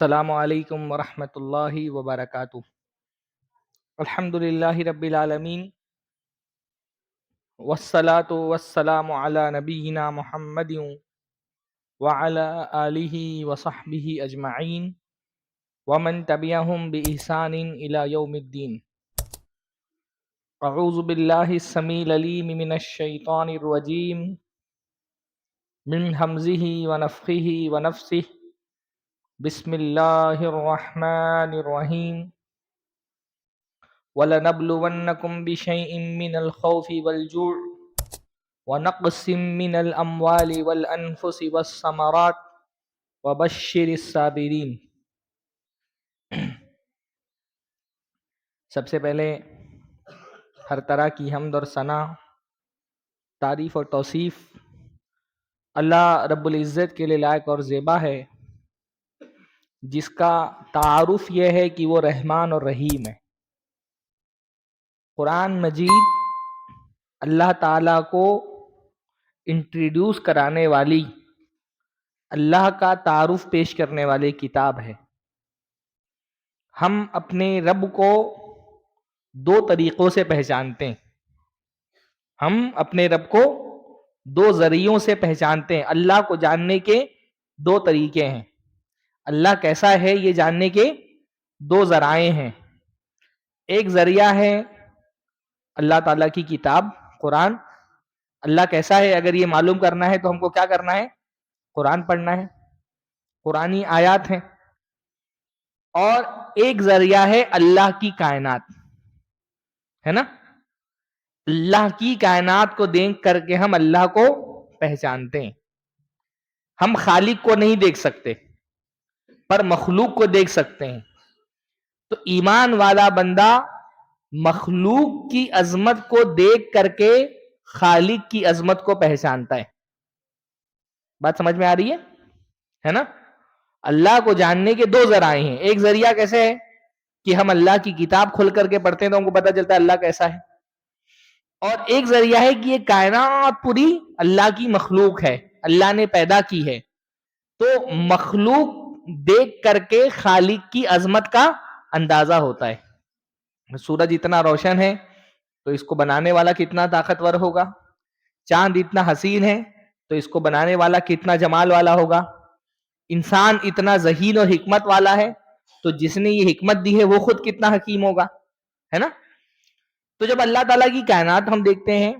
السلام علیکم ورحمۃ اللہ وبرکاتہ۔ الحمد للہ رب العالمین والصلاة والسلام علی نبینا محمد وعلی آلہ وصحبہ اجمعین ومن تبعہم بإحسان الی یوم الدین۔ اعوذ باللہ السمیع العلیم من الشیطان الرجیم من ہمزہ ونفخہ ونفثہ، بسم اللہ الرحمن الرحیم۔ وَلَنَبْلُوَنَّكُمْ بِشَيْءٍ مِّنَ الْخَوْفِ وَالْجُوعِ وَنَقْصٍ مِّنَ الْأَمْوَالِ وَالْأَنفُسِ وَالثَّمَرَاتِ وَبَشِّرِ الصَّابِرِينَ۔ سب سے پہلے ہر طرح کی حمد اور ثنا، تعریف اور توصیف اللہ رب العزت کے لیے لائق اور زیبا ہے، جس کا تعارف یہ ہے کہ وہ رحمان اور رحیم ہے۔ قرآن مجید اللہ تعالیٰ کو انٹروڈیوس کرانے والی، اللہ کا تعارف پیش کرنے والی کتاب ہے۔ ہم اپنے رب کو دو طریقوں سے پہچانتے ہیں۔ ہم اپنے رب کو دو ذریعوں سے پہچانتے ہیں۔ اللہ کو جاننے کے دو طریقے ہیں۔ اللہ کیسا ہے یہ جاننے کے دو ذرائع ہیں۔ ایک ذریعہ ہے اللہ تعالیٰ کی کتاب قرآن۔ اللہ کیسا ہے اگر یہ معلوم کرنا ہے تو ہم کو کیا کرنا ہے؟ قرآن پڑھنا ہے، قرآنی آیات ہیں۔ اور ایک ذریعہ ہے اللہ کی کائنات، ہے نا؟ اللہ کی کائنات کو دیکھ کر کے ہم اللہ کو پہچانتے ہیں۔ ہم خالق کو نہیں دیکھ سکتے پر مخلوق کو دیکھ سکتے ہیں۔ تو ایمان والا بندہ مخلوق کی عظمت کو دیکھ کر کے خالق کی عظمت کو پہچانتا ہے۔ بات سمجھ میں آ رہی ہے نا؟ اللہ کو جاننے کے دو ذرائع ہیں۔ ایک ذریعہ کیسے ہے کہ ہم اللہ کی کتاب کھول کر کے پڑھتے ہیں تو ہم کو پتہ چلتا ہے اللہ کیسا ہے۔ اور ایک ذریعہ ہے کہ یہ کائنات پوری اللہ کی مخلوق ہے، اللہ نے پیدا کی ہے۔ تو مخلوق دیکھ کر کے خالق کی عظمت کا اندازہ ہوتا ہے۔ سورج اتنا روشن ہے تو اس کو بنانے والا کتنا طاقتور ہوگا۔ چاند اتنا حسین ہے تو اس کو بنانے والا کتنا جمال والا ہوگا۔ انسان اتنا ذہین اور حکمت والا ہے تو جس نے یہ حکمت دی ہے وہ خود کتنا حکیم ہوگا، ہے نا؟ تو جب اللہ تعالیٰ کی کائنات ہم دیکھتے ہیں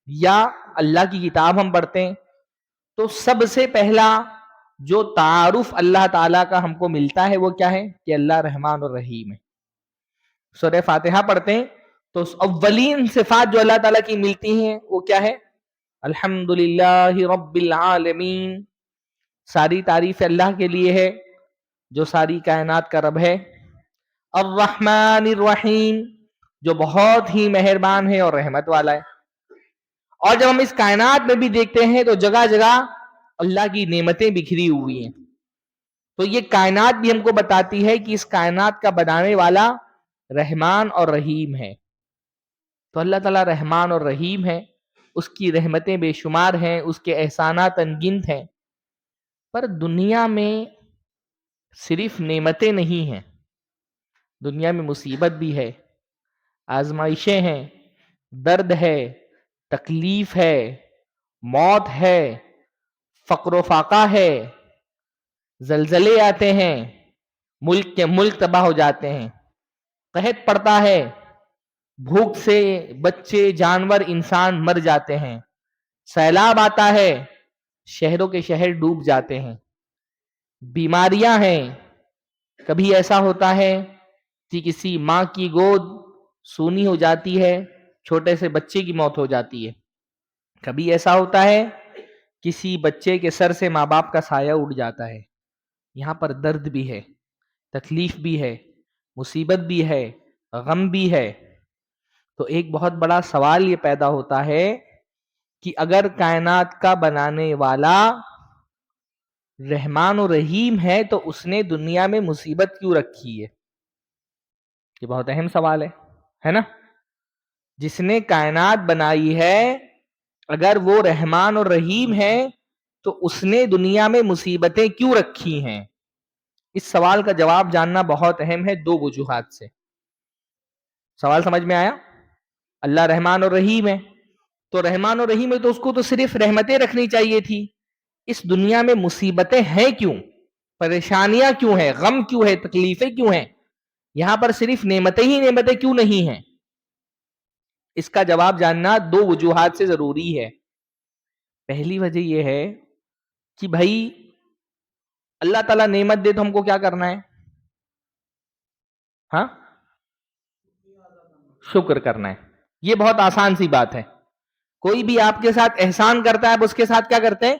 یا اللہ کی کتاب ہم پڑھتے ہیں تو سب سے پہلا جو تعارف اللہ تعالیٰ کا ہم کو ملتا ہے وہ کیا ہے؟ کہ اللہ رحمان اور رحیم ہے۔ سورہ فاتحہ پڑھتے ہیں تو اولین صفات جو اللہ تعالیٰ کی ملتی ہیں وہ کیا ہے؟ الحمدللہ رب العالمین۔ ساری تعریف اللہ کے لیے ہے جو ساری کائنات کا رب ہے۔ الرحمن الرحیم، جو بہت ہی مہربان ہے اور رحمت والا ہے۔ اور جب ہم اس کائنات میں بھی دیکھتے ہیں تو جگہ جگہ اللہ کی نعمتیں بکھری ہوئی ہیں۔ تو یہ کائنات بھی ہم کو بتاتی ہے کہ اس کائنات کا بنانے والا رحمان اور رحیم ہے۔ تو اللہ تعالیٰ رحمان اور رحیم ہے، اس کی رحمتیں بے شمار ہیں، اس کے احسانات انگنت ہیں۔ پر دنیا میں صرف نعمتیں نہیں ہیں، دنیا میں مصیبت بھی ہے، آزمائشیں ہیں، درد ہے، تکلیف ہے، موت ہے، فقر و فاقہ ہے، زلزلے آتے ہیں، ملک کے ملک تباہ ہو جاتے ہیں، قحط پڑتا ہے، بھوک سے بچے جانور انسان مر جاتے ہیں، سیلاب آتا ہے، شہروں کے شہر ڈوب جاتے ہیں، بیماریاں ہیں۔ کبھی ایسا ہوتا ہے کہ کسی ماں کی گود سونی ہو جاتی ہے، چھوٹے سے بچے کی موت ہو جاتی ہے۔ کبھی ایسا ہوتا ہے کسی بچے کے سر سے ماں باپ کا سایہ اڑ جاتا ہے۔ یہاں پر درد بھی ہے، تکلیف بھی ہے، مصیبت بھی ہے، غم بھی ہے۔ تو ایک بہت بڑا سوال یہ پیدا ہوتا ہے کہ اگر کائنات کا بنانے والا رحمان و رحیم ہے تو اس نے دنیا میں مصیبت کیوں رکھی ہے؟ یہ بہت اہم سوال ہے نا؟ جس نے کائنات بنائی ہے اگر وہ رحمان اور رحیم ہے تو اس نے دنیا میں مصیبتیں کیوں رکھی ہیں؟ اس سوال کا جواب جاننا بہت اہم ہے دو وجوہات سے. سوال سمجھ میں آیا؟ اللہ رحمان اور رحیم ہے، تو رحمان اور رحیم ہے تو اس کو تو صرف رحمتیں رکھنی چاہیے تھی. اس دنیا میں مصیبتیں ہیں کیوں؟ پریشانیاں کیوں ہیں؟ غم کیوں ہے؟ تکلیفیں کیوں ہیں؟ یہاں پر صرف نعمتیں ہی نعمتیں کیوں نہیں ہیں؟ اس کا جواب جاننا دو وجوہات سے ضروری ہے. پہلی وجہ یہ ہے کہ بھائی اللہ تعالیٰ نعمت دے تو ہم کو کیا کرنا ہے؟ ہاں، شکر کرنا ہے. یہ بہت آسان سی بات ہے. کوئی بھی آپ کے ساتھ احسان کرتا ہے آپ اس کے ساتھ کیا کرتے ہیں؟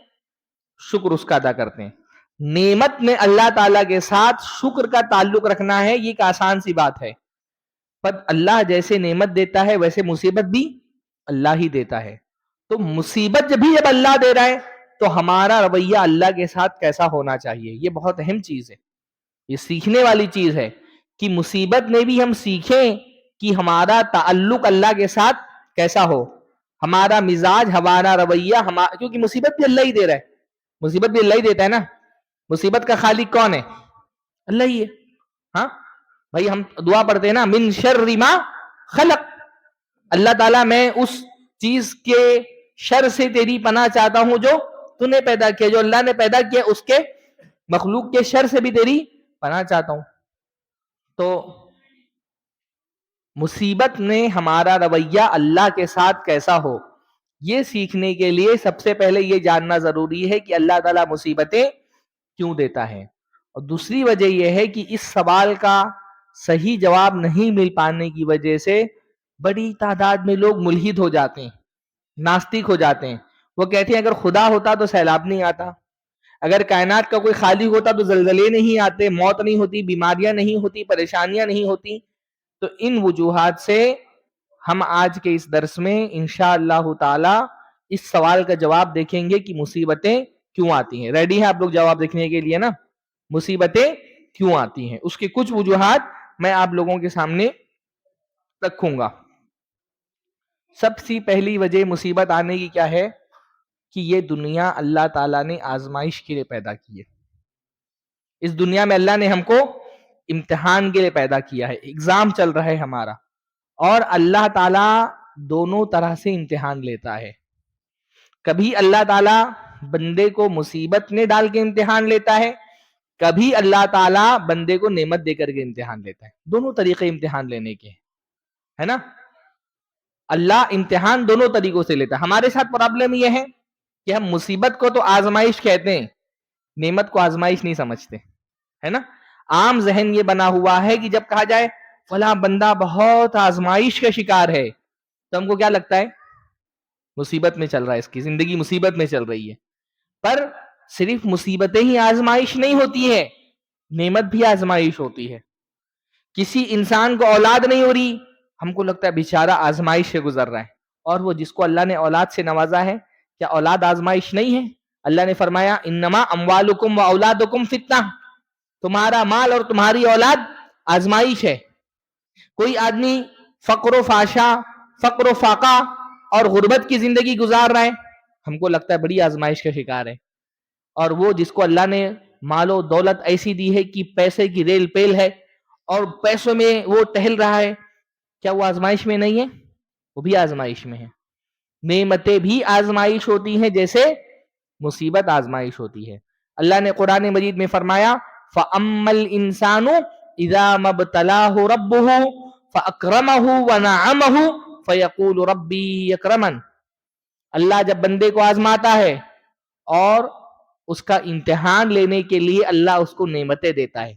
شکر اس کا ادا کرتے ہیں. نعمت میں اللہ تعالیٰ کے ساتھ شکر کا تعلق رکھنا ہے، یہ ایک آسان سی بات ہے. پر اللہ جیسے نعمت دیتا ہے ویسے مصیبت بھی اللہ ہی دیتا ہے. تو مصیبت جب اللہ دے رہا ہے تو ہمارا رویہ اللہ کے ساتھ کیسا ہونا چاہیے؟ یہ بہت اہم چیز ہے، یہ سیکھنے والی چیز ہے کہ مصیبت میں بھی ہم سیکھیں کہ ہمارا تعلق اللہ کے ساتھ کیسا ہو، ہمارا مزاج، ہمارا رویہ، کیونکہ مصیبت بھی اللہ ہی دے رہا ہے. مصیبت بھی اللہ ہی دیتا ہے نا. مصیبت کا خالق کون ہے؟ اللہ ہی ہے. ہاں بھائی، ہم دعا پڑھتے ہیں نا، من شر ما خلق. اللہ تعالیٰ میں اس چیز کے شر سے تیری پناہ چاہتا ہوں جو تو نے پیدا کیا، جو اللہ نے پیدا کیا اس کے مخلوق کے شر سے بھی تیری پناہ چاہتا ہوں. تو مصیبت میں ہمارا رویہ اللہ کے ساتھ کیسا ہو، یہ سیکھنے کے لیے سب سے پہلے یہ جاننا ضروری ہے کہ اللہ تعالیٰ مصیبتیں کیوں دیتا ہے. اور دوسری وجہ یہ ہے کہ اس سوال کا صحیح جواب نہیں مل پانے کی وجہ سے بڑی تعداد میں لوگ ملحد ہو جاتے ہیں، ناستک ہو جاتے ہیں. وہ کہتے ہیں اگر خدا ہوتا تو سیلاب نہیں آتا، اگر کائنات کا کوئی خالق ہوتا تو زلزلے نہیں آتے، موت نہیں ہوتی، بیماریاں نہیں ہوتی، پریشانیاں نہیں ہوتی. تو ان وجوہات سے ہم آج کے اس درس میں انشاءاللہ تعالی اس سوال کا جواب دیکھیں گے کہ مصیبتیں کیوں آتی ہیں. ریڈی ہیں آپ لوگ جواب دیکھنے کے لیے نا؟ مصیبتیں کیوں آتی ہیں، اس کے کچھ وجوہات میں آپ لوگوں کے سامنے رکھوں گا. سب سے پہلی وجہ مصیبت آنے کی کیا ہے کہ یہ دنیا اللہ تعالیٰ نے آزمائش کے لیے پیدا کی ہے. اس دنیا میں اللہ نے ہم کو امتحان کے لیے پیدا کیا ہے، ایگزام چل رہا ہے ہمارا. اور اللہ تعالیٰ دونوں طرح سے امتحان لیتا ہے. کبھی اللہ تعالیٰ بندے کو مصیبت میں ڈال کے امتحان لیتا ہے، کبھی اللہ تعالیٰ بندے کو نعمت دے کر کے امتحان لیتا ہے. دونوں طریقے امتحان لینے کے ہے نا. اللہ امتحان دونوں طریقوں سے لیتا ہے. ہمارے ساتھ پرابلم یہ ہے کہ ہم مصیبت کو تو آزمائش کہتے ہیں، نعمت کو آزمائش نہیں سمجھتے، ہے نا. عام ذہن یہ بنا ہوا ہے کہ جب کہا جائے فلاں بندہ بہت آزمائش کا شکار ہے تو ہم کو کیا لگتا ہے؟ مصیبت میں چل رہا ہے، اس کی زندگی مصیبت میں چل رہی ہے. پر صرف مصیبتیں ہی آزمائش نہیں ہوتی ہے، نعمت بھی آزمائش ہوتی ہے. کسی انسان کو اولاد نہیں ہو رہی، ہم کو لگتا ہے بیچارہ آزمائش سے گزر رہا ہے. اور وہ جس کو اللہ نے اولاد سے نوازا ہے، کیا اولاد آزمائش نہیں ہے؟ اللہ نے فرمایا انما اموالکم و اولادکم فتنہ، تمہارا مال اور تمہاری اولاد آزمائش ہے. کوئی آدمی فقر و فاشا، فقر و فاقہ اور غربت کی زندگی گزار رہا ہے، ہم کو لگتا ہے بڑی آزمائش کا شکار ہے. اور وہ جس کو اللہ نے مال و دولت ایسی دی ہے کہ پیسے کی ریل پیل ہے اور پیسوں میں وہ ٹہل رہا ہے، کیا وہ آزمائش میں نہیں ہے؟ وہ بھی آزمائش میں ہے. نعمتیں بھی آزمائش ہوتی ہیں جیسے مصیبت آزمائش ہوتی ہے. اللہ نے قرآن مجید میں فرمایا فَأَمَّا الْإِنسَانُ إِذَا مَبْتَلَاهُ رَبُّهُ فَأَكْرَمَهُ وَنَعَمَهُ فَيَقُولُ رَبِّي يَكْرَمَنِ. اللہ جب بندے کو آزماتا ہے اور اس کا امتحان لینے کے لیے اللہ اس کو نعمتیں دیتا ہے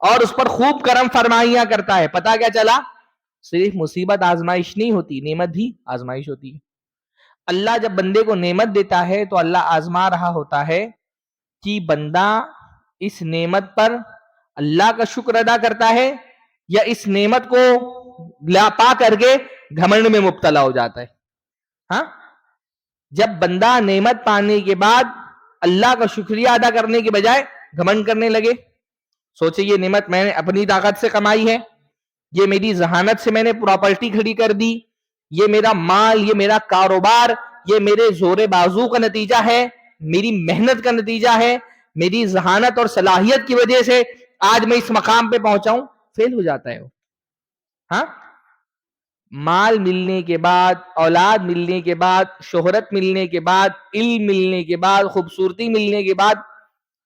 اور اس پر خوب کرم فرمائیاں کرتا ہے. پتہ کیا چلا؟ صرف مصیبت آزمائش نہیں ہوتی، نعمت بھی آزمائش ہوتی ہے. اللہ جب بندے کو نعمت دیتا ہے تو اللہ آزما رہا ہوتا ہے کہ بندہ اس نعمت پر اللہ کا شکر ادا کرتا ہے یا اس نعمت کو پا کر کے گھمنڈ میں مبتلا ہو جاتا ہے. ہاں، جب بندہ نعمت پانے کے بعد اللہ کا شکریہ ادا کرنے کے بجائے گھمنڈ کرنے لگے، سوچے یہ نعمت میں نے اپنی طاقت سے کمائی ہے، یہ میری ذہانت سے میں نے پراپرٹی کھڑی کر دی، یہ میرا مال، یہ میرا کاروبار، یہ میرے زور بازو کا نتیجہ ہے، میری محنت کا نتیجہ ہے، میری ذہانت اور صلاحیت کی وجہ سے آج میں اس مقام پہ پہنچا ہوں، فیل ہو جاتا ہے وہ. ہاں، مال ملنے کے بعد، اولاد ملنے کے بعد، شہرت ملنے کے بعد، علم ملنے کے بعد، خوبصورتی ملنے کے بعد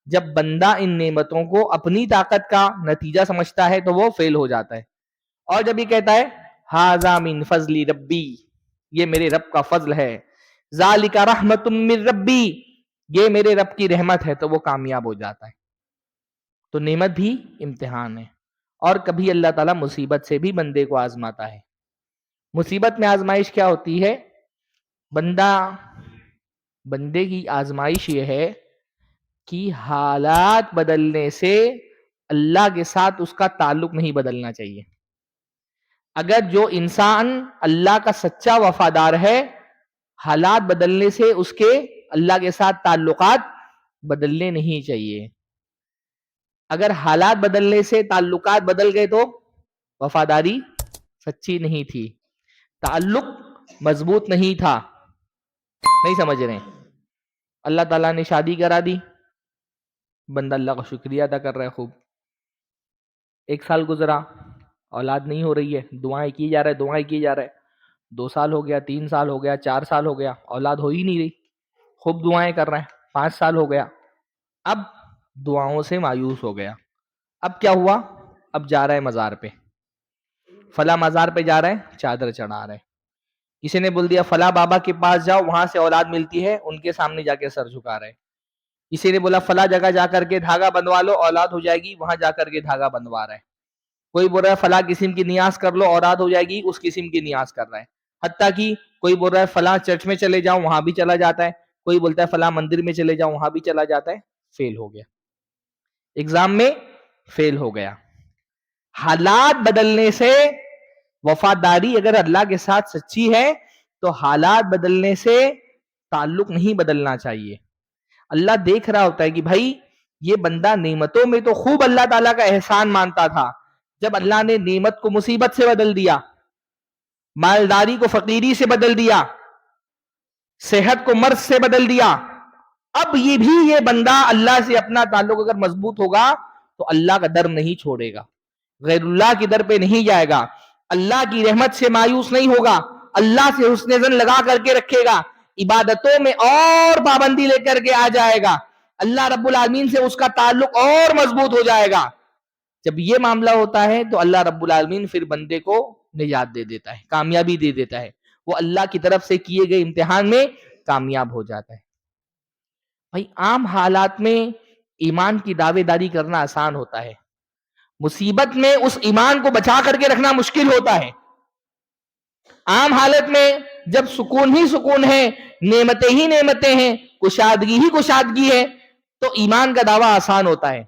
جب بندہ ان نعمتوں کو اپنی طاقت کا نتیجہ سمجھتا ہے تو وہ فیل ہو جاتا ہے. اور جب یہ کہتا ہے ھذا من فضل ربی، یہ میرے رب کا فضل ہے، ذالک رحمت من ربی، یہ میرے رب کی رحمت ہے، تو وہ کامیاب ہو جاتا ہے. تو نعمت بھی امتحان ہے. اور کبھی اللہ تعالیٰ مصیبت سے بھی بندے کو آزماتا ہے. مصیبت میں آزمائش کیا ہوتی ہے؟ بندے کی آزمائش یہ ہے کہ حالات بدلنے سے اللہ کے ساتھ اس کا تعلق نہیں بدلنا چاہیے. اگر جو انسان اللہ کا سچا وفادار ہے، حالات بدلنے سے اس کے اللہ کے ساتھ تعلقات بدلنے نہیں چاہیے. اگر حالات بدلنے سے تعلقات بدل گئے تو وفاداری سچی نہیں تھی، تعلق مضبوط نہیں تھا. نہیں سمجھ رہے ہیں؟ اللہ تعالیٰ نے شادی کرا دی، بندہ اللہ کا شکریہ ادا کر رہا ہے خوب. 1 سال گزرا، اولاد نہیں ہو رہی ہے، دعائیں کی جا رہے 2 سال ہو گیا، 3 سال ہو گیا، 4 سال ہو گیا، اولاد ہو ہی نہیں رہی، خوب دعائیں کر رہے ہیں، 5 سال ہو گیا. اب دعاؤں سے مایوس ہو گیا. اب کیا ہوا؟ اب جا رہا ہے مزار پہ، فلاں مزار پہ جا رہے ہیں، چادر چڑھا رہے ہیں. کسی نے بول دیا فلاں بابا کے پاس جاؤ، وہاں سے اولاد ملتی ہے، ان کے سامنے جا کے سر جھکا رہے ہیں. کسی نے بولا فلاں جگہ جا کر کے دھاگا بندوا لو، اولاد ہو جائے گی، وہاں جا کر کے دھاگا بندوا رہے ہیں. کوئی بول رہا ہے فلاں قسم کی نیاز کر لو، اولاد ہو جائے گی، اس قسم کی نیاز کر رہا ہے. حتیٰ کہ کوئی بول رہا ہے فلاں چرچ میں چلے جاؤ، وہاں بھی چلا جاتا ہے. کوئی بولتا ہے فلاں مندر میں چلے جاؤ، وہاں بھی چلا جاتا ہے. فیل ہو گیا، ایگزام میں فیل ہو گیا. حالات بدلنے سے وفاداری اگر اللہ کے ساتھ سچی ہے تو حالات بدلنے سے تعلق نہیں بدلنا چاہیے. اللہ دیکھ رہا ہوتا ہے کہ بھائی یہ بندہ نعمتوں میں تو خوب اللہ تعالیٰ کا احسان مانتا تھا، جب اللہ نے نعمت کو مصیبت سے بدل دیا، مالداری کو فقیری سے بدل دیا، صحت کو مرض سے بدل دیا، اب یہ بندہ اللہ سے اپنا تعلق اگر مضبوط ہوگا تو اللہ کا در نہیں چھوڑے گا، غیر اللہ کی در پہ نہیں جائے گا، اللہ کی رحمت سے مایوس نہیں ہوگا، اللہ سے حسن ظن لگا کر کے رکھے گا، عبادتوں میں اور پابندی لے کر کے آ جائے گا، اللہ رب العالمین سے اس کا تعلق اور مضبوط ہو جائے گا. جب یہ معاملہ ہوتا ہے تو اللہ رب العالمین پھر بندے کو نجات دے دیتا ہے، کامیابی دے دیتا ہے، وہ اللہ کی طرف سے کیے گئے امتحان میں کامیاب ہو جاتا ہے. بھائی عام حالات میں ایمان کی دعوے داری کرنا آسان ہوتا ہے، مصیبت میں اس ایمان کو بچا کر کے رکھنا مشکل ہوتا ہے. عام حالت میں جب سکون ہی سکون ہے، نعمتیں ہی نعمتیں ہیں، کشادگی ہی کشادگی ہے، تو ایمان کا دعویٰ آسان ہوتا ہے.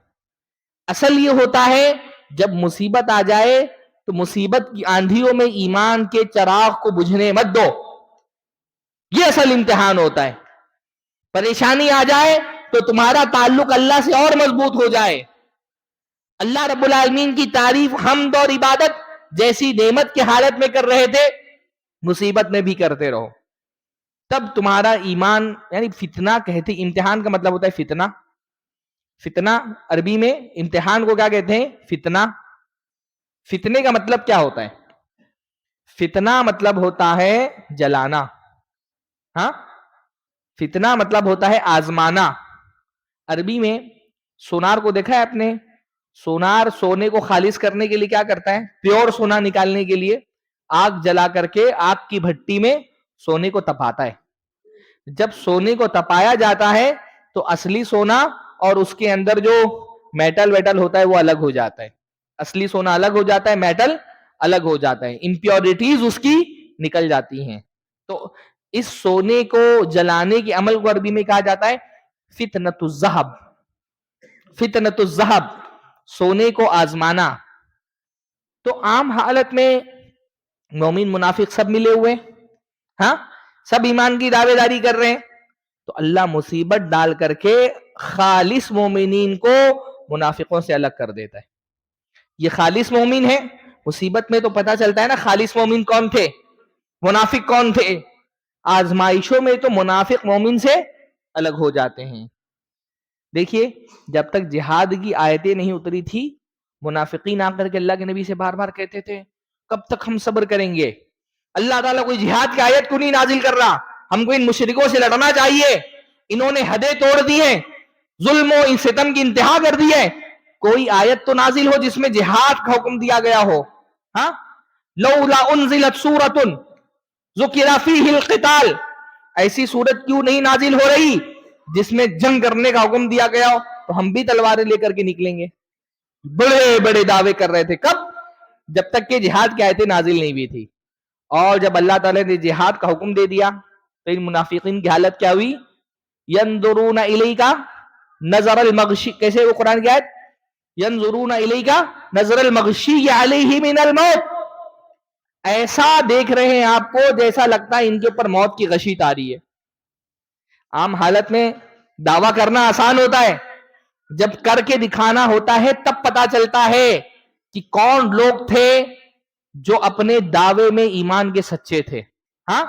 اصل یہ ہوتا ہے جب مصیبت آ جائے تو مصیبت کی آندھیوں میں ایمان کے چراغ کو بجھنے مت دو، یہ اصل امتحان ہوتا ہے. پریشانی آ جائے تو تمہارا تعلق اللہ سے اور مضبوط ہو جائے، اللہ رب العالمین کی تعریف، حمد اور عبادت جیسی نعمت کی حالت میں کر رہے تھے، مصیبت میں بھی کرتے رہو، تب تمہارا ایمان، یعنی فتنہ کہتے، امتحان کا مطلب ہوتا ہے فتنہ. فتنہ عربی میں امتحان کو کیا کہتے ہیں؟ فتنہ. فتنے کا مطلب کیا ہوتا ہے؟ فتنہ مطلب ہوتا ہے جلانا. ہاں، فتنہ مطلب ہوتا ہے آزمانا. عربی میں سونار کو دیکھا ہے آپ نے؟ سونار سونے کو خالص کرنے کے لیے کیا کرتا ہے؟ پیور سونا نکالنے کے لیے آگ جلا کر کے آگ کی بھٹی میں سونے کو تپاتا ہے. جب سونے کو تپایا جاتا ہے تو اصلی سونا اور اس کے اندر جو میٹل ویٹل ہوتا ہے وہ الگ ہو جاتا ہے. اصلی سونا الگ ہو جاتا ہے، میٹل الگ ہو جاتا ہے، امپیورٹیز اس کی نکل جاتی ہیں. تو اس سونے کو جلانے کے عمل کو عربی میں کہا جاتا ہے فتنۃ الذہب. فتنۃ الذہب، سونے کو آزمانا. تو عام حالت میں مومن منافق سب ملے ہوئے، ہاں، سب ایمان کی دعوے داری کر رہے ہیں، تو اللہ مصیبت ڈال کر کے خالص مومنین کو منافقوں سے الگ کر دیتا ہے. یہ خالص مومن ہے، مصیبت میں تو پتہ چلتا ہے نا خالص مومن کون تھے، منافق کون تھے. آزمائشوں میں تو منافق مومن سے الگ ہو جاتے ہیں. دیکھیے جب تک جہاد کی آیتیں نہیں اتری تھی منافقین آ کر کے اللہ کے نبی سے بار بار کہتے تھے کب تک ہم صبر کریں گے، اللہ تعالیٰ کوئی جہاد کی آیت کیوں نہیں نازل کر رہا، ہم کو ان مشرکوں سے لڑنا چاہیے، انہوں نے حدیں توڑ دی ہیں، ظلم و ستم کی انتہا کر دی ہے، کوئی آیت تو نازل ہو جس میں جہاد کا حکم دیا گیا ہو۔ ہاں لولا انزلت سورۃ ذکر فیہ القتال، ایسی سورت کیوں نہیں نازل ہو رہی جس میں جنگ کرنے کا حکم دیا گیا ہو، تو ہم بھی تلواریں لے کر کے نکلیں گے۔ بڑے بڑے دعوے کر رہے تھے، کب؟ جب تک کہ جہاد کی آیتیں نازل نہیں ہوئی تھی، اور جب اللہ تعالیٰ نے جہاد کا حکم دے دیا تو ان منافقین کی حالت کیا ہوئی؟ ینظرون الیک نظر المغشی، کیسے وہ قرآن کی آیت؟ ینظرون الیک نظر المغشی علیہ من الموت، ایسا دیکھ رہے ہیں آپ کو جیسا لگتا ہے ان کے اوپر موت کی غشی تاری ہے۔ عام حالت میں دعویٰ کرنا آسان ہوتا ہے، جب کر کے دکھانا ہوتا ہے تب پتا چلتا ہے کہ کون لوگ تھے جو اپنے دعوے میں ایمان کے سچے تھے۔ ہاں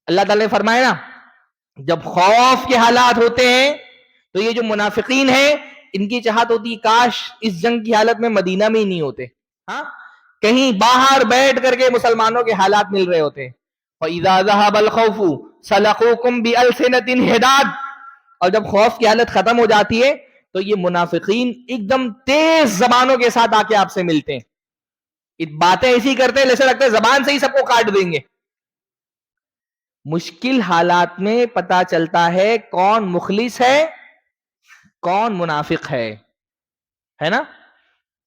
اللہ تعالیٰ نے فرمایا نا جب خوف کے حالات ہوتے ہیں تو یہ جو منافقین ہیں ان کی چاہت ہوتی کاش اس جنگ کی حالت میں مدینہ میں ہی نہیں ہوتے، ہاں کہیں باہر بیٹھ کر کے مسلمانوں کے حالات مل رہے ہوتے ہیں۔ فَإِذَا ذَهَبَ الْخَوْفُ سَلَقُوكُمْ بِأَلْسِنَةٍ حِدَادٍ، اور جب خوف کی حالت ختم ہو جاتی ہے تو یہ منافقین ایک دم تیز زبانوں کے ساتھ آ کے آپ سے ملتے ہیں، باتیں ایسی کرتے ہیں جیسے لگتا ہے زبان سے ہی سب کو کاٹ دیں گے۔ مشکل حالات میں پتا چلتا ہے کون مخلص ہے کون منافق ہے نا؟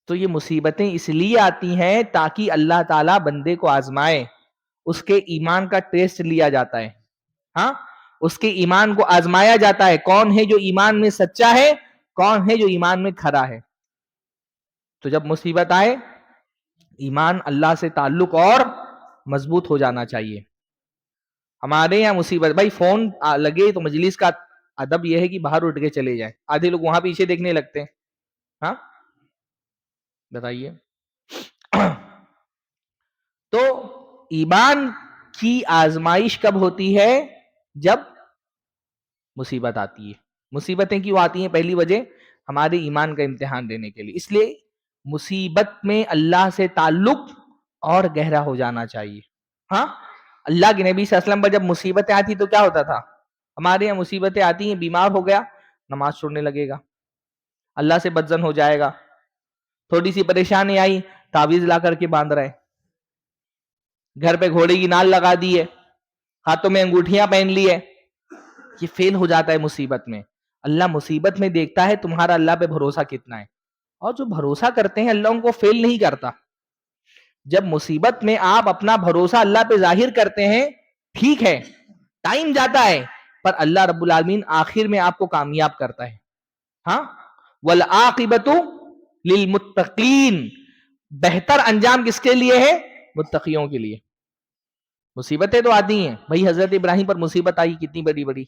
تو یہ مصیبتیں اس لیے آتی ہیں تاکہ اللہ تعالیٰ بندے کو آزمائے، اس کے ایمان کا ٹیسٹ لیا جاتا ہے، ہاں اس کے ایمان کو آزمایا جاتا ہے، کون ہے جو ایمان میں سچا ہے کون ہے جو ایمان میں کھرا ہے۔ تو جب مصیبت آئے ایمان اللہ سے تعلق اور مضبوط ہو جانا چاہیے۔ ہمارے یہاں مصیبت، بھائی فون لگے تو مجلس کا ادب یہ ہے کہ باہر اٹھ کے چلے جائیں، آدھے لوگ وہاں پیچھے دیکھنے لگتے ہیں۔ ہاں بتائیے تو ایمان کی آزمائش کب ہوتی ہے؟ جب مصیبت آتی ہے۔ مصیبتیں کیوں آتی ہیں؟ پہلی وجہ ہمارے ایمان کا امتحان دینے کے لیے، اس لیے مصیبت میں اللہ سے تعلق اور گہرا ہو جانا چاہیے۔ ہاں اللہ کے نبی صلی اللہ علیہ وسلم پر جب مصیبتیں آتی تو کیا ہوتا تھا؟ ہمارے یہاں مصیبتیں آتی ہیں، بیمار ہو گیا نماز چھوڑنے لگے گا، اللہ سے بدزن ہو جائے گا، تھوڑی سی پریشانی آئی تعویذ لا کر کے باندھ رہے، گھر پہ گھوڑے کی نال لگا دی ہے، ہاتھوں میں انگوٹھیاں پہن لی ہے، یہ فیل ہو جاتا ہے مصیبت میں۔ اللہ مصیبت میں دیکھتا ہے تمہارا اللہ پہ بھروسہ کتنا ہے، اور جو بھروسہ کرتے ہیں اللہ ان کو فیل نہیں کرتا۔ جب مصیبت میں آپ اپنا بھروسہ اللہ پہ ظاہر کرتے ہیں ٹھیک ہے، ٹائم جاتا ہے، پر اللہ رب العالمین آخر میں آپ کو کامیاب کرتا ہے۔ ہاں والعاقبۃ للمتقین، بہتر انجام کس کے لیے ہے؟ متقیوں کے لیے۔ مصیبتیں تو آتی ہیں، بھائی حضرت ابراہیم پر مصیبت آئی کتنی بڑی بڑی،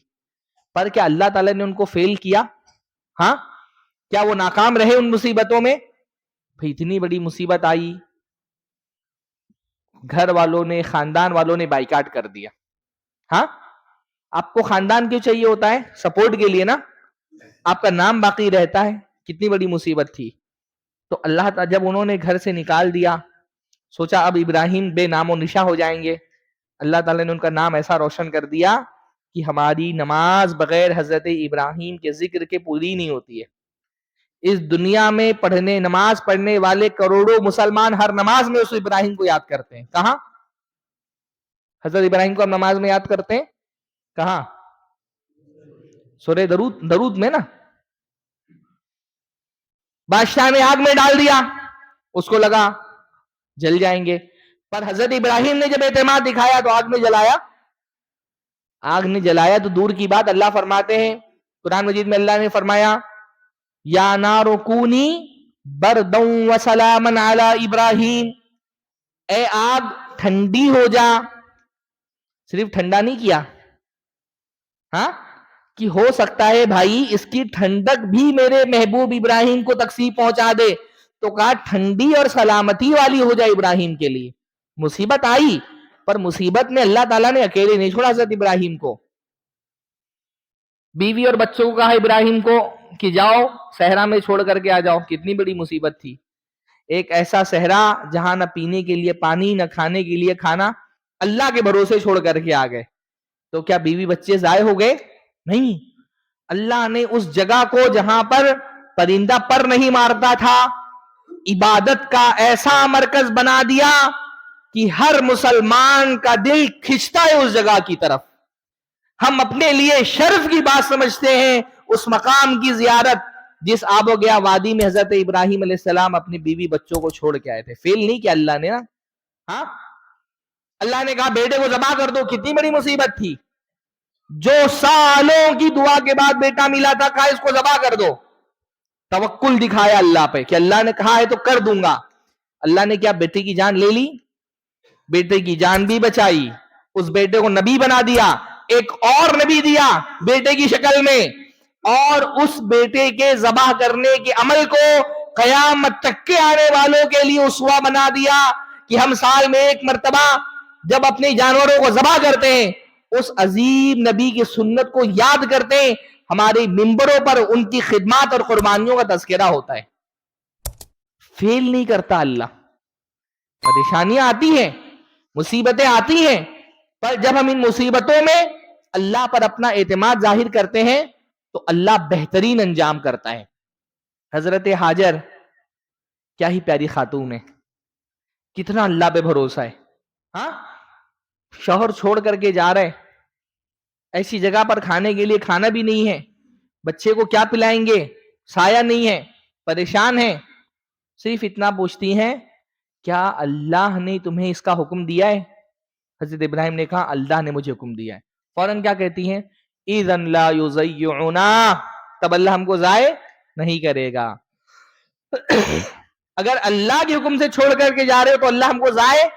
پر کیا اللہ تعالیٰ نے ان کو فیل کیا؟ ہاں کیا وہ ناکام رہے ان مصیبتوں میں؟ بھائی اتنی بڑی مصیبت آئی، گھر والوں نے خاندان والوں نے بائیکاٹ کر دیا۔ ہاں آپ کو خاندان کیوں چاہیے ہوتا ہے؟ سپورٹ کے لیے نا، آپ کا نام باقی رہتا ہے۔ کتنی بڑی مصیبت تھی، تو اللہ تعالیٰ جب انہوں نے گھر سے نکال دیا، سوچا اب ابراہیم بے نام و نشاں ہو جائیں گے، اللہ تعالیٰ نے ان کا نام ایسا روشن کر دیا کہ ہماری نماز بغیر حضرت ابراہیم کے ذکر کے پوری نہیں ہوتی ہے۔ اس دنیا میں نماز پڑھنے والے کروڑوں مسلمان ہر نماز میں اس ابراہیم کو یاد کرتے ہیں۔ کہاں حضرت ابراہیم کو ہم نماز میں یاد کرتے ہیں؟ کہاں؟ سورہ درود میں نا، بادشاہ نے آگ میں ڈال دیا، اس کو لگا جل جائیں گے، پر حضرت ابراہیم نے جب اعتماد دکھایا تو آگ میں جلایا، آگ نے جلایا تو دور کی بات، اللہ فرماتے ہیں قرآن مجید میں، اللہ نے فرمایا یا نار کونی بردا وسلاما علی ابراہیم، اے آگ ٹھنڈی ہو جا، صرف ٹھنڈا نہیں کیا، ہاں کہ ہو سکتا ہے بھائی اس کی ٹھنڈک بھی میرے محبوب ابراہیم کو تکلیف پہنچا دے، تو کہا ٹھنڈی اور سلامتی والی ہو جائے ابراہیم کے لیے۔ مصیبت آئی، پر مصیبت میں اللہ تعالیٰ نے اکیلے نہیں چھوڑا حضرت ابراہیم کو، بیوی اور بچوں کو کہا ابراہیم کو کہ جاؤ صحرا میں چھوڑ کر کے آ جاؤ. کتنی بڑی مصیبت تھی. ایک ایسا صحرا جہاں نہ پینے کے لیے پانی نہ کھانے کے لیے کھانا, اللہ کے بھروسے چھوڑ کر کے آ گئے. تو کیا بیوی بچے ضائع ہو گئے؟ نہیں. اللہ نے اس جگہ کو جہاں پر پرندہ پر نہیں مارتا تھا, عبادت کا ایسا مرکز بنا دیا کہ ہر مسلمان کا دل کھنچتا ہے اس جگہ کی طرف. ہم اپنے لیے شرف کی بات سمجھتے ہیں اس مقام کی زیارت جس آب و گیا وادی میں حضرت ابراہیم علیہ السلام اپنی بیوی بچوں کو چھوڑ کے آئے تھے. فیل نہیں کیا اللہ نے نا. ہاں, اللہ نے کہا بیٹے کو ذبح کر دو. کتنی بڑی مصیبت تھی. جو سالوں کی دعا کے بعد بیٹا ملا تھا, کہا اس کو ذبح کر دو. توکل دکھایا اللہ پہ کہ اللہ نے کہا ہے تو کر دوں گا. اللہ نے کیا بیٹے کی جان لے لی؟ بیٹے کی جان بھی بچائی, اس بیٹے کو نبی بنا دیا, ایک اور نبی دیا بیٹے کی شکل میں, اور اس بیٹے کے ذبح کرنے کے عمل کو قیامت تک کے آنے والوں کے لیے اسوہ بنا دیا کہ ہم سال میں ایک مرتبہ جب اپنے جانوروں کو ذبح کرتے ہیں اس عظیم نبی کی سنت کو یاد کرتے ہیں. ہمارے ممبروں پر ان کی خدمات اور قربانیوں کا تذکرہ ہوتا ہے. فیل نہیں کرتا اللہ. پریشانیاں آتی ہیں, مصیبتیں آتی ہیں, پر جب ہم ان مصیبتوں میں اللہ پر اپنا اعتماد ظاہر کرتے ہیں تو اللہ بہترین انجام کرتا ہے. حضرت ہاجر کیا ہی پیاری خاتون ہے, کتنا اللہ پہ بھروسہ ہے. ہاں, شوہر چھوڑ کر کے جا رہے, ایسی جگہ پر کھانے کے لیے کھانا بھی نہیں ہے, بچے کو کیا پلائیں گے, سایہ نہیں ہے, پریشان ہے. صرف اتنا پوچھتی ہیں کیا اللہ نے تمہیں اس کا حکم دیا ہے؟ حضرت ابراہیم نے کہا اللہ نے مجھے حکم دیا ہے. فوراً کیا کہتی ہیں؟ اذن لا یضیعنا, تب اللہ ہم کو ضائع نہیں کرے گا. اگر اللہ کے حکم سے چھوڑ کر کے جا رہے ہو تو اللہ ہم کو ضائع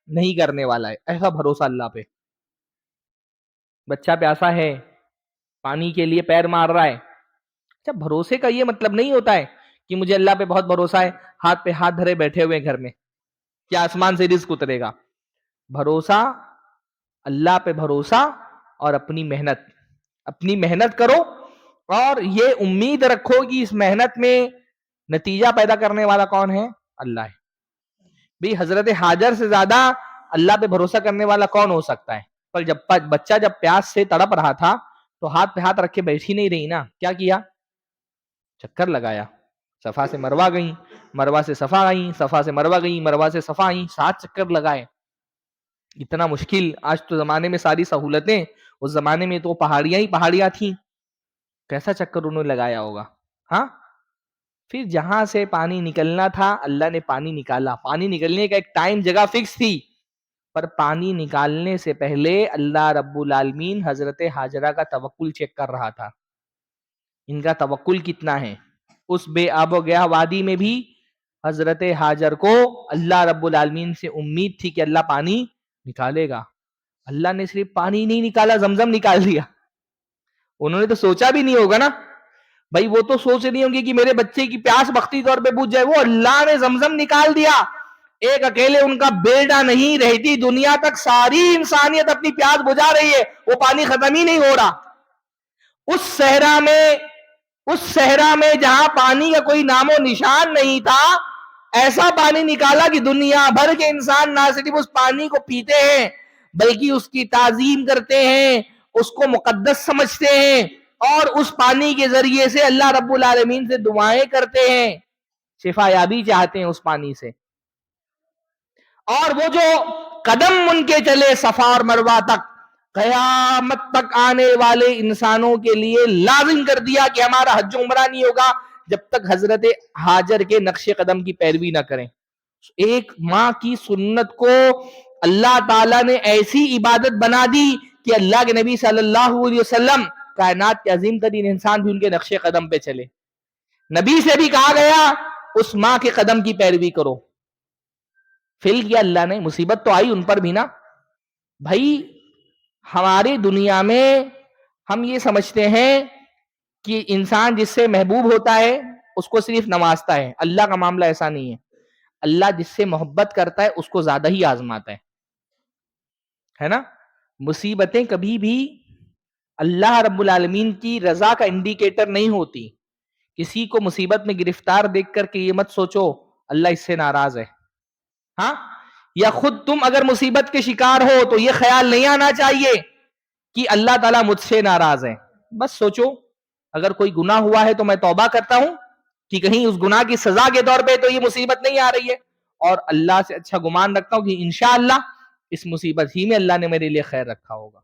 نہیں کرنے والا ہے. ایسا بھروسہ اللہ پہ. بچہ پیاسا ہے, پانی کے لیے پیر مار رہا ہے. اچھا, بھروسے کا یہ مطلب نہیں ہوتا ہے کہ مجھے اللہ پہ بہت بھروسہ ہے, ہاتھ پہ ہاتھ دھرے بیٹھے ہوئے گھر میں, کیا آسمان سے رزق اترے گا. بھروسہ, اللہ پہ بھروسہ اور اپنی محنت کرو, اور یہ امید رکھو کہ اس محنت میں نتیجہ پیدا کرنے والا کون ہے؟ اللہ ہے. بھی حضرت ہاجر سے زیادہ اللہ پہ بھروسہ کرنے والا کون ہو سکتا ہے؟ پر جب بچہ جب پیاس سے تڑپ رہا تھا تو ہاتھ پہ ہاتھ رکھ کے بیٹھی نہیں رہی نا. کیا کیا؟ چکر لگایا. صفا سے مروہ گئیں, مروہ سے صفا آئیں, صفا سے مروہ گئیں, مروہ سے صفا آئیں, 7 چکر لگائے. اتنا مشکل. آج تو زمانے میں ساری سہولتیں, اس زمانے میں تو پہاڑیاں ہی پہاڑیاں تھیں. کیسا چکر انہوں نے لگایا ہوگا. ہاں, پھر جہاں سے پانی نکلنا تھا اللہ نے پانی نکالا. پانی نکلنے کا ایک ٹائم جگہ فکس تھی, پر پانی نکالنے سے پہلے اللہ رب العالمین حضرت ہاجرہ کا توکل چیک کر رہا تھا. ان کا توکل کتنا ہے. اس بے آب و گیا وادی میں بھی حضرت ہاجر کو اللہ رب العالمین سے امید تھی کہ اللہ پانی نکالے گا. اللہ نے صرف پانی نہیں نکالا, زمزم نکال دیا. انہوں نے تو سوچا بھی نہیں ہوگا نا بھائی, وہ تو سوچ رہی ہوں گی کہ میرے بچے کی پیاس بختی طور پہ بجھ جائے. وہ اللہ نے زمزم نکال دیا. ایک اکیلے ان کا بیٹا نہیں, رہتی دنیا تک ساری انسانیت اپنی پیاس بجھا رہی ہے, وہ پانی ختم ہی نہیں ہو رہا. اس صحرا میں جہاں پانی کا کوئی نام و نشان نہیں تھا, ایسا پانی نکالا کہ دنیا بھر کے انسان نہ صرف اس پانی کو پیتے ہیں بلکہ اس کی تعظیم کرتے ہیں, اس کو مقدس سمجھتے ہیں, اور اس پانی کے ذریعے سے اللہ رب العالمین سے دعائیں کرتے ہیں, شفا یابی چاہتے ہیں اس پانی سے. اور وہ جو قدم ان کے چلے صفا اور مروہ تک, قیامت تک آنے والے انسانوں کے لیے لازم کر دیا کہ ہمارا حج و عمرہ نہیں ہوگا جب تک حضرت ہاجر کے نقش قدم کی پیروی نہ کریں. ایک ماں کی سنت کو اللہ تعالیٰ نے ایسی عبادت بنا دی کہ اللہ کے نبی صلی اللہ علیہ وسلم, کائنات کے عظیم ترین انسان بھی ان کے نقش قدم پہ چلے. نبی سے بھی کہا گیا اس ماں کے قدم کی پیروی کرو. فیل کیا اللہ نے. مصیبت تو آئی ان پر بھی نا بھائی. ہماری دنیا میں ہم یہ سمجھتے ہیں کہ انسان جس سے محبوب ہوتا ہے اس کو صرف نوازتا ہے. اللہ کا معاملہ ایسا نہیں ہے. اللہ جس سے محبت کرتا ہے اس کو زیادہ ہی آزماتا ہے نا. مصیبتیں کبھی بھی اللہ رب العالمین کی رضا کا انڈیکیٹر نہیں ہوتی. کسی کو مصیبت میں گرفتار دیکھ کر کے یہ مت سوچو اللہ اس سے ناراض ہے. ہاں، یا خود تم اگر مصیبت کے شکار ہو تو یہ خیال نہیں آنا چاہیے کہ اللہ تعالیٰ مجھ سے ناراض ہے. بس سوچو اگر کوئی گناہ ہوا ہے تو میں توبہ کرتا ہوں کہ کہیں اس گناہ کی سزا کے طور پہ تو یہ مصیبت نہیں آ رہی ہے، اور اللہ سے اچھا گمان رکھتا ہوں کہ انشاءاللہ اس مصیبت ہی میں اللہ نے میرے لیے خیر رکھا ہوگا.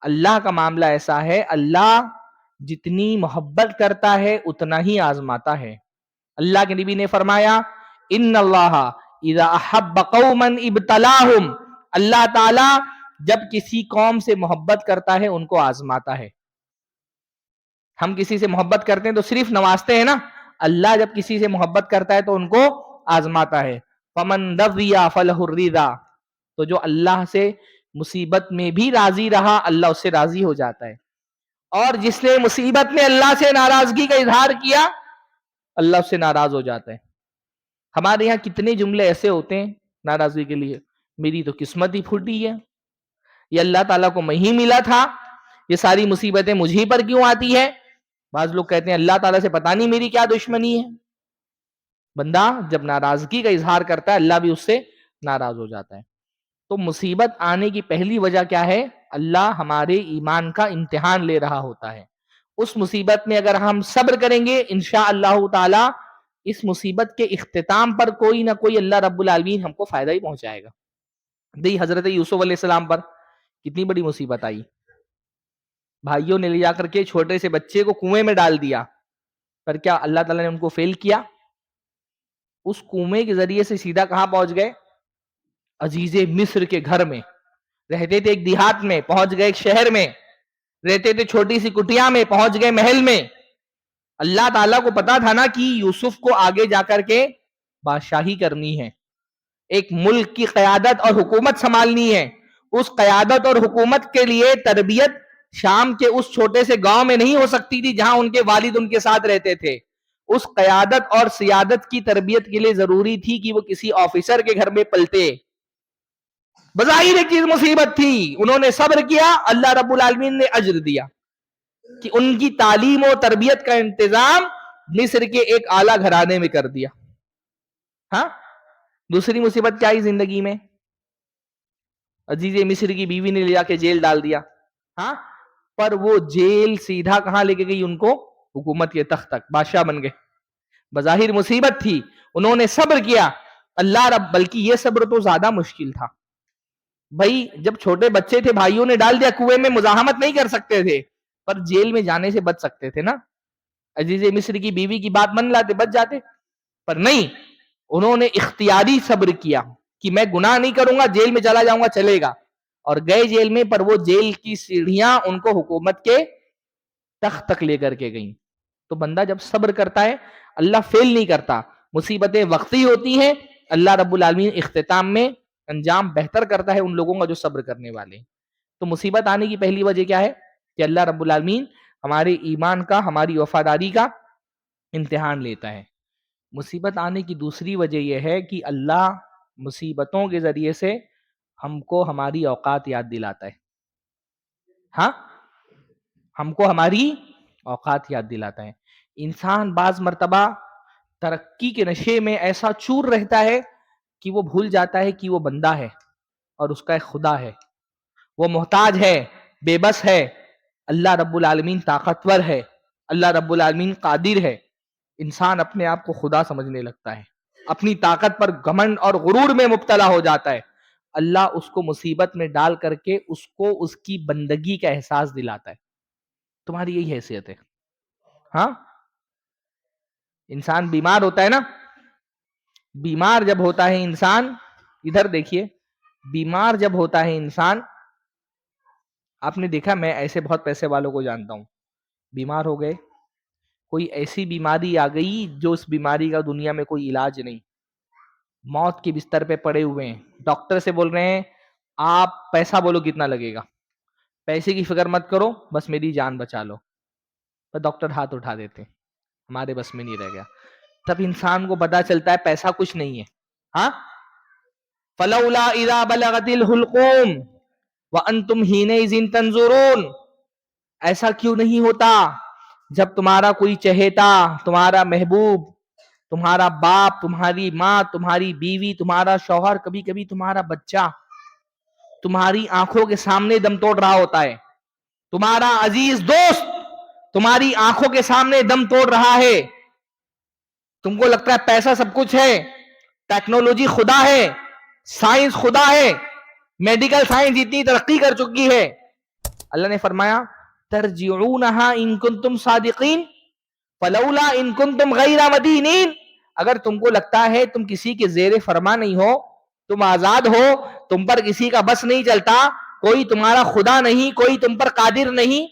اللہ کا معاملہ ایسا ہے، اللہ جتنی محبت کرتا ہے اتنا ہی آزماتا ہے. اللہ کے نبی نے فرمایا ان اللہ اذا احب قوما ابتلاہم، اللہ تعالی جب کسی قوم سے محبت کرتا ہے ان کو آزماتا ہے. ہم کسی سے محبت کرتے ہیں تو صرف نوازتے ہیں نا، اللہ جب کسی سے محبت کرتا ہے تو ان کو آزماتا ہے. فمن رضی فلہ الرضا، تو جو اللہ سے مصیبت میں بھی راضی رہا اللہ اس سے راضی ہو جاتا ہے، اور جس نے مصیبت میں اللہ سے ناراضگی کا اظہار کیا اللہ اس سے ناراض ہو جاتا ہے. ہمارے یہاں کتنے جملے ایسے ہوتے ہیں ناراضگی کے لیے، میری تو قسمت ہی پھوٹی ہے، یہ اللہ تعالیٰ کو میں ہی ملا تھا، یہ ساری مصیبتیں مجھے پر کیوں آتی ہے. بعض لوگ کہتے ہیں اللہ تعالیٰ سے پتہ نہیں میری کیا دشمنی ہے. بندہ جب ناراضگی کا اظہار کرتا ہے اللہ بھی اس سے ناراض ہو جاتا ہے. تو مصیبت آنے کی پہلی وجہ کیا ہے؟ اللہ ہمارے ایمان کا امتحان لے رہا ہوتا ہے. اس مصیبت میں اگر ہم صبر کریں گے انشاءاللہ تعالی اس مصیبت کے اختتام پر کوئی نہ کوئی اللہ رب العالمین ہم کو فائدہ ہی پہنچائے گا. دی حضرت یوسف علیہ السلام پر کتنی بڑی مصیبت آئی، بھائیوں نے لے جا کر کے چھوٹے سے بچے کو کنویں میں ڈال دیا، پر کیا اللہ تعالیٰ نے ان کو فیل کیا؟ اس کنویں کے ذریعے سے سیدھا کہاں پہنچ گئے؟ عزیز مصر کے گھر میں. رہتے تھے ایک دیہات میں پہنچ گئے ایک شہر میں، رہتے تھے چھوٹی سی کٹیا میں پہنچ گئے محل میں. اللہ تعالیٰ کو پتا تھا نا کہ یوسف کو آگے جا کر کے بادشاہی کرنی ہے، ایک ملک کی قیادت اور حکومت سنبھالنی ہے. اس قیادت اور حکومت کے لیے تربیت شام کے اس چھوٹے سے گاؤں میں نہیں ہو سکتی تھی جہاں ان کے والد ان کے ساتھ رہتے تھے. اس قیادت اور سیادت کی تربیت کے لیے ضروری تھی کہ وہ کسی آفیسر کے گھر میں پلتے. بظاہر ایک چیز مصیبت تھی، انہوں نے صبر کیا، اللہ رب العالمین نے اجر دیا کہ ان کی تعلیم و تربیت کا انتظام مصر کے ایک اعلیٰ گھرانے میں کر دیا. ہاں، دوسری مصیبت کیا آئی زندگی میں؟ عزیز مصر کی بیوی نے لے جا کے جیل ڈال دیا. ہاں، پر وہ جیل سیدھا کہاں لے کے گئی؟ ان کو حکومت کے تخت تک، بادشاہ بن گئے. بظاہر مصیبت تھی، انہوں نے صبر کیا. اللہ رب، بلکہ یہ صبر تو زیادہ مشکل تھا. بھائی جب چھوٹے بچے تھے بھائیوں نے ڈال دیا کنویں میں، مزاحمت نہیں کر سکتے تھے پر جیل میں جانے سے بچ سکتے تھے نا. عزیز مصر کی بیوی کی بات مان لاتے بچ جاتے، پر نہیں، انہوں نے اختیاری صبر کیا کہ میں گناہ نہیں کروں گا، جیل میں چلا جاؤں گا چلے گا، اور گئے جیل میں، پر وہ جیل کی سیڑھیاں ان کو حکومت کے تخت تک لے کر کے گئیں. تو بندہ جب صبر کرتا ہے اللہ فیل نہیں کرتا. مصیبتیں وقتی ہوتی ہیں، اللہ رب العالمین اختتام میں انجام بہتر کرتا ہے ان لوگوں کا جو صبر کرنے والے. تو مصیبت آنے کی پہلی وجہ کیا ہے؟ کہ اللہ رب العالمین ہمارے ایمان کا، ہماری وفاداری کا امتحان لیتا ہے. مصیبت آنے کی دوسری وجہ یہ ہے کہ اللہ مصیبتوں کے ذریعے سے ہم کو ہماری اوقات یاد دلاتا ہے. ہاں، ہم کو ہماری اوقات یاد دلاتا ہے. انسان بعض مرتبہ ترقی کے نشے میں ایسا چور رہتا ہے کہ وہ بھول جاتا ہے کہ وہ بندہ ہے اور اس کا ایک خدا ہے، وہ محتاج ہے، بے بس ہے. اللہ رب العالمین طاقتور ہے، اللہ رب العالمین قادر ہے. انسان اپنے آپ کو خدا سمجھنے لگتا ہے، اپنی طاقت پر گھمنڈ اور غرور میں مبتلا ہو جاتا ہے. اللہ اس کو مصیبت میں ڈال کر کے اس کو اس کی بندگی کا احساس دلاتا ہے. تمہاری یہی حیثیت ہے. ہاں، انسان بیمار ہوتا ہے نا، بیمار جب ہوتا ہے انسان، ادھر دیکھیے، بیمار جب ہوتا ہے انسان، آپ نے دیکھا، میں ایسے بہت پیسے والوں کو جانتا ہوں، بیمار ہو گئے، کوئی ایسی بیماری آ گئی جو اس بیماری کا دنیا میں کوئی علاج نہیں، موت کے بستر پہ پڑے ہوئے ہیں، ڈاکٹر سے بول رہے ہیں آپ پیسہ بولو کتنا لگے گا، پیسے کی فکر مت کرو، بس میری جان بچا لو. تو ڈاکٹر ہاتھ اٹھا دیتے، ہمارے بس میں نہیں رہ گیا. تب انسان کو پتا چلتا ہے پیسہ کچھ نہیں ہے. ہاں، فلولا اذا بلغت الحلقوم وانتم حينئذ تنظرون. ایسا کیوں نہیں ہوتا؟ جب تمہارا کوئی چہیتا، تمہارا محبوب، تمہارا باپ، تمہاری ماں، تمہاری بیوی، تمہارا شوہر، کبھی کبھی تمہارا بچہ تمہاری آنکھوں کے سامنے دم توڑ رہا ہوتا ہے، تمہارا عزیز دوست تمہاری آنکھوں کے سامنے دم توڑ رہا ہے، تم کو لگتا ہے پیسہ سب کچھ ہے، ٹیکنالوجی خدا ہے، سائنس خدا ہے، میڈیکل سائنس اتنی ترقی کر چکی ہے، اللہ نے فرمایا ترجعونہا ان کنتم صادقین فلولا ان کنتم غیر مدینین، اگر تم کو لگتا ہے تم کسی کے زیر فرما نہیں ہو، تم آزاد ہو، تم پر کسی کا بس نہیں چلتا، کوئی تمہارا خدا نہیں، کوئی تم پر قادر نہیں،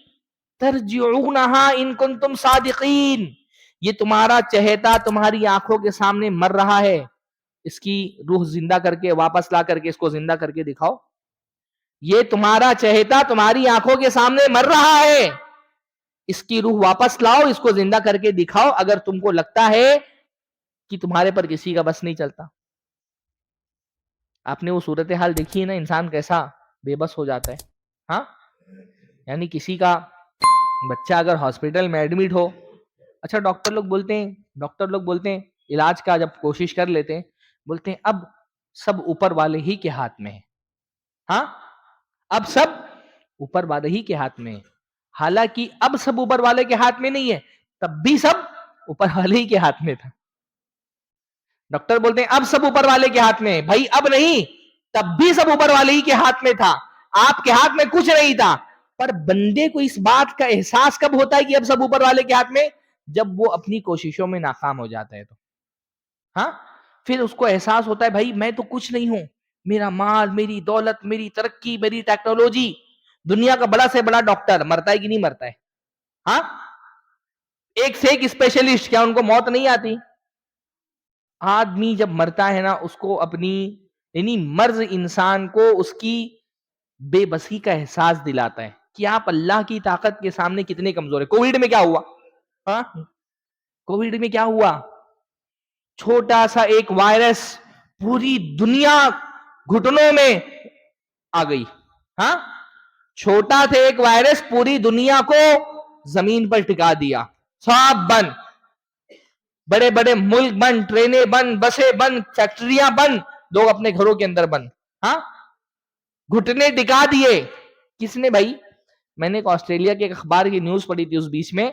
ترجعونہا ان کنتم صادقین، یہ تمہارا چہیتا تمہاری آنکھوں کے سامنے مر رہا ہے، اس کی روح زندہ کر کے واپس لا کر کے اس کو زندہ کر کے دکھاؤ، یہ تمہارا چہیتا تمہاری آنکھوں کے سامنے مر رہا ہے، اس کی روح واپس لاؤ، اس کو زندہ کر کے دکھاؤ، اگر تم کو لگتا ہے کہ تمہارے پر کسی کا بس نہیں چلتا۔ آپ نے وہ صورتحال دیکھی ہے نا، انسان کیسا بے بس ہو جاتا ہے، ہاں، یعنی کسی کا بچہ اگر ہاسپٹل میں ایڈمٹ ہو، اچھا ڈاکٹر لوگ بولتے ہیں علاج کا جب کوشش کر لیتے ہیں، بولتے ہیں اب سب اوپر والے ہی کے ہاتھ میں ہے، ہاں، اب سب اوپر والے ہی کے ہاتھ میں ہے، حالانکہ اب سب اوپر والے کے ہاتھ میں نہیں ہے، تب بھی سب اوپر والے ہی کے ہاتھ میں تھا۔ ڈاکٹر بولتے ہیں اب سب اوپر والے کے ہاتھ میں ہے، بھائی اب نہیں، تب بھی سب اوپر والے ہی کے ہاتھ میں تھا، آپ کے ہاتھ میں کچھ نہیں تھا، پر بندے کو اس بات کا احساس کب ہوتا ہے کہ اب سب اوپر والے کے ہاتھ میں؟ جب وہ اپنی کوششوں میں ناکام ہو جاتا ہے تو، ہاں، پھر اس کو احساس ہوتا ہے بھائی میں تو کچھ نہیں ہوں، میرا مال، میری دولت، میری ترقی، میری ٹیکنالوجی، دنیا کا بڑا سے بڑا ڈاکٹر مرتا ہے کہ نہیں مرتا ہے؟ ہاں، ایک سے ایک اسپیشلسٹ، کیا ان کو موت نہیں آتی؟ آدمی جب مرتا ہے نا، اس کو اپنی یعنی مرض انسان کو اس کی بے بسی کا احساس دلاتا ہے کہ آپ اللہ کی طاقت کے سامنے کتنے کمزور ہیں۔ کووڈ میں کیا ہوا؟ ہاں، کووڈ میں کیا ہوا؟ چھوٹا سا ایک وائرس پوری دنیا گھٹنوں میں آ گئی، ہاں، چھوٹا تھا ایک وائرس پوری دنیا کو زمین پر ٹکا دیا، سب بند، بڑے بڑے ملک بند، ٹرینیں بند، بسیں بند، فیکٹریاں بند، لوگ اپنے گھروں کے اندر بند، ہاں، گھٹنے ٹکا دیے، کس نے بھائی؟ میں نے ایک آسٹریلیا کے ایک اخبار کی نیوز پڑھی تھی اس بیچ میں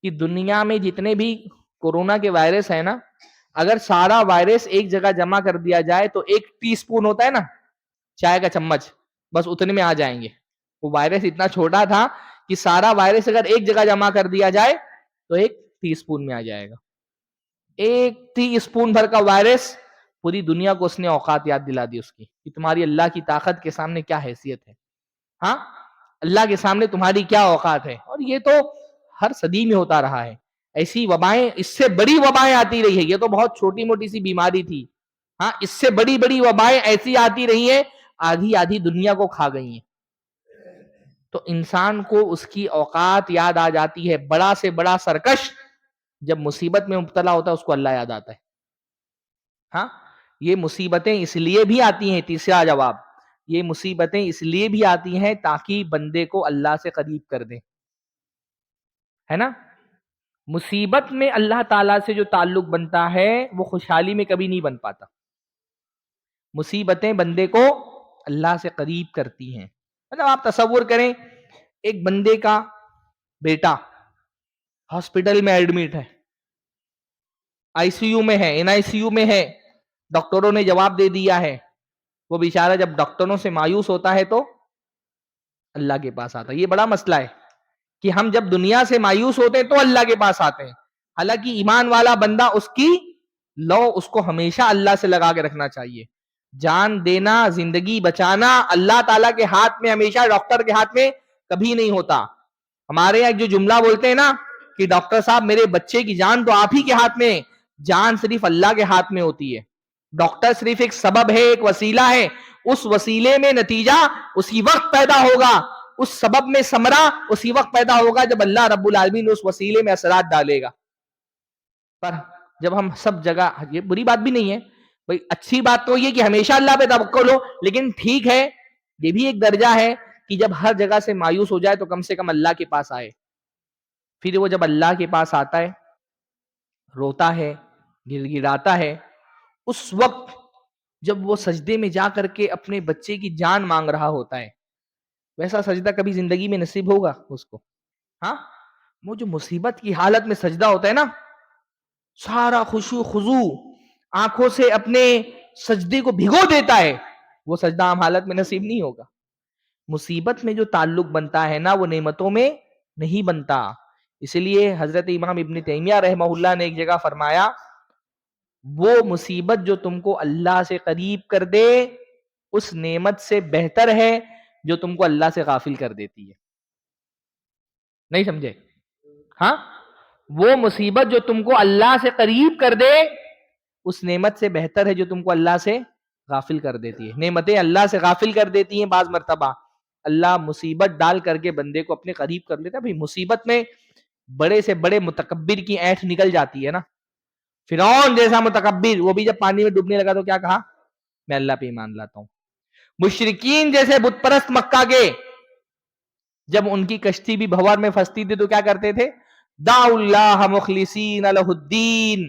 کہ دنیا میں جتنے بھی کورونا کے وائرس ہیں نا، اگر سارا وائرس ایک جگہ جمع کر دیا جائے تو ایک ٹی سپون ہوتا ہے نا چائے کا چمچ، بس اتنے میں آ جائیں گے۔ وہ وائرس اتنا چھوٹا تھا کہ سارا وائرس اگر ایک جگہ جمع کر دیا جائے تو ایک ٹی سپون میں آ جائے گا، ایک ٹی سپون بھر کا وائرس پوری دنیا کو اس نے اوقات یاد دلا دی اس کی کہ تمہاری اللہ کی طاقت کے سامنے کیا حیثیت ہے، ہاں، اللہ کے سامنے تمہاری کیا اوقات ہے۔ اور یہ تو ہر صدی میں ہوتا رہا ہے، ایسی وبائیں، اس سے بڑی وبائیں آتی رہی ہے، یہ تو بہت چھوٹی موٹی سی بیماری تھی، ہاں، اس سے بڑی بڑی وبائیں ایسی آتی رہی ہیں، آدھی آدھی دنیا کو کھا گئی ہیں۔ تو انسان کو اس کی اوقات یاد آ جاتی ہے، بڑا سے بڑا سرکش جب مصیبت میں مبتلا ہوتا ہے اس کو اللہ یاد آتا ہے، ہاں، یہ مصیبتیں اس لیے بھی آتی ہیں، تیسرا جواب، یہ مصیبتیں اس لیے بھی آتی ہیں تاکہ بندے کو اللہ سے قریب کر دیں، ہے نا؟ مصیبت میں اللہ تعالیٰ سے جو تعلق بنتا ہے وہ خوشحالی میں کبھی نہیں بن پاتا، مصیبتیں بندے کو اللہ سے قریب کرتی ہیں۔ مطلب آپ تصور کریں ایک بندے کا بیٹا ہاسپٹل میں ایڈمٹ ہے، آئی سی یو میں ہے، این آئی سی یو میں ہے، ڈاکٹروں نے جواب دے دیا ہے، وہ بیچارہ جب ڈاکٹروں سے مایوس ہوتا ہے تو اللہ کے پاس آتا ہے۔ یہ بڑا مسئلہ ہے کہ ہم جب دنیا سے مایوس ہوتے ہیں تو اللہ کے پاس آتے ہیں، حالانکہ ایمان والا بندہ اس کی لو اس کو ہمیشہ اللہ سے لگا کے رکھنا چاہیے، جان دینا، زندگی بچانا اللہ تعالیٰ کے ہاتھ میں، ہمیشہ ڈاکٹر کے ہاتھ میں کبھی نہیں ہوتا۔ ہمارے یہاں جو جملہ بولتے ہیں نا کہ ڈاکٹر صاحب میرے بچے کی جان تو آپ ہی کے ہاتھ میں، جان صرف اللہ کے ہاتھ میں ہوتی ہے، ڈاکٹر صرف ایک سبب ہے، ایک وسیلہ ہے، اس وسیلے میں نتیجہ اسی وقت پیدا ہوگا، اس سبب میں ثمرہ اسی وقت پیدا ہوگا جب اللہ رب العالمین اس وسیلے میں اثرات ڈالے گا۔ پر جب ہم سب جگہ، یہ بری بات بھی نہیں ہے بھائی، اچھی بات تو یہ کہ ہمیشہ اللہ پہ توکل ہو، لیکن ٹھیک ہے، یہ بھی ایک درجہ ہے کہ جب ہر جگہ سے مایوس ہو جائے تو کم سے کم اللہ کے پاس آئے. پھر وہ جب اللہ کے پاس آتا ہے، روتا ہے، گر گراتا ہے، اس وقت جب وہ سجدے میں جا کر کے اپنے بچے کی جان مانگ رہا ہوتا ہے، ویسا سجدہ کبھی زندگی میں نصیب ہوگا اس کو؟ ہاں، وہ جو مصیبت کی حالت میں سجدہ ہوتا ہے نا، سارا خشوع خضوع آنکھوں سے اپنے سجدے کو بھگو دیتا ہے، وہ سجدہ عام حالت میں نصیب نہیں ہوگا. مصیبت میں جو تعلق بنتا ہے نا، وہ نعمتوں میں نہیں بنتا. اس لیے حضرت امام ابن تیمیہ رحمہ اللہ نے ایک جگہ فرمایا، وہ مصیبت جو تم کو اللہ سے قریب کر دے اس نعمت سے بہتر ہے جو تم کو اللہ سے غافل کر دیتی ہے. نہیں سمجھے؟ ہاں، وہ مصیبت جو تم کو اللہ سے قریب کر دے اس نعمت سے بہتر ہے جو تم کو اللہ سے غافل کر دیتی ہے. نعمتیں اللہ سے غافل کر دیتی ہیں. بعض مرتبہ اللہ مصیبت ڈال کر کے بندے کو اپنے قریب کر لیتا ہے. بھئی مصیبت میں بڑے سے بڑے متکبر کی اینٹ نکل جاتی ہے نا. فرعون جیسا متکبر، وہ بھی جب پانی میں ڈوبنے لگا تو کیا کہا؟ میں اللہ پہ ایمان لاتا ہوں. مشرکین جیسے بت پرست مکہ کے، جب ان کی کشتی بھی بھور میں پھنستی تھی تو کیا کرتے تھے؟ دعوا اللہ مخلصین لہ الدین،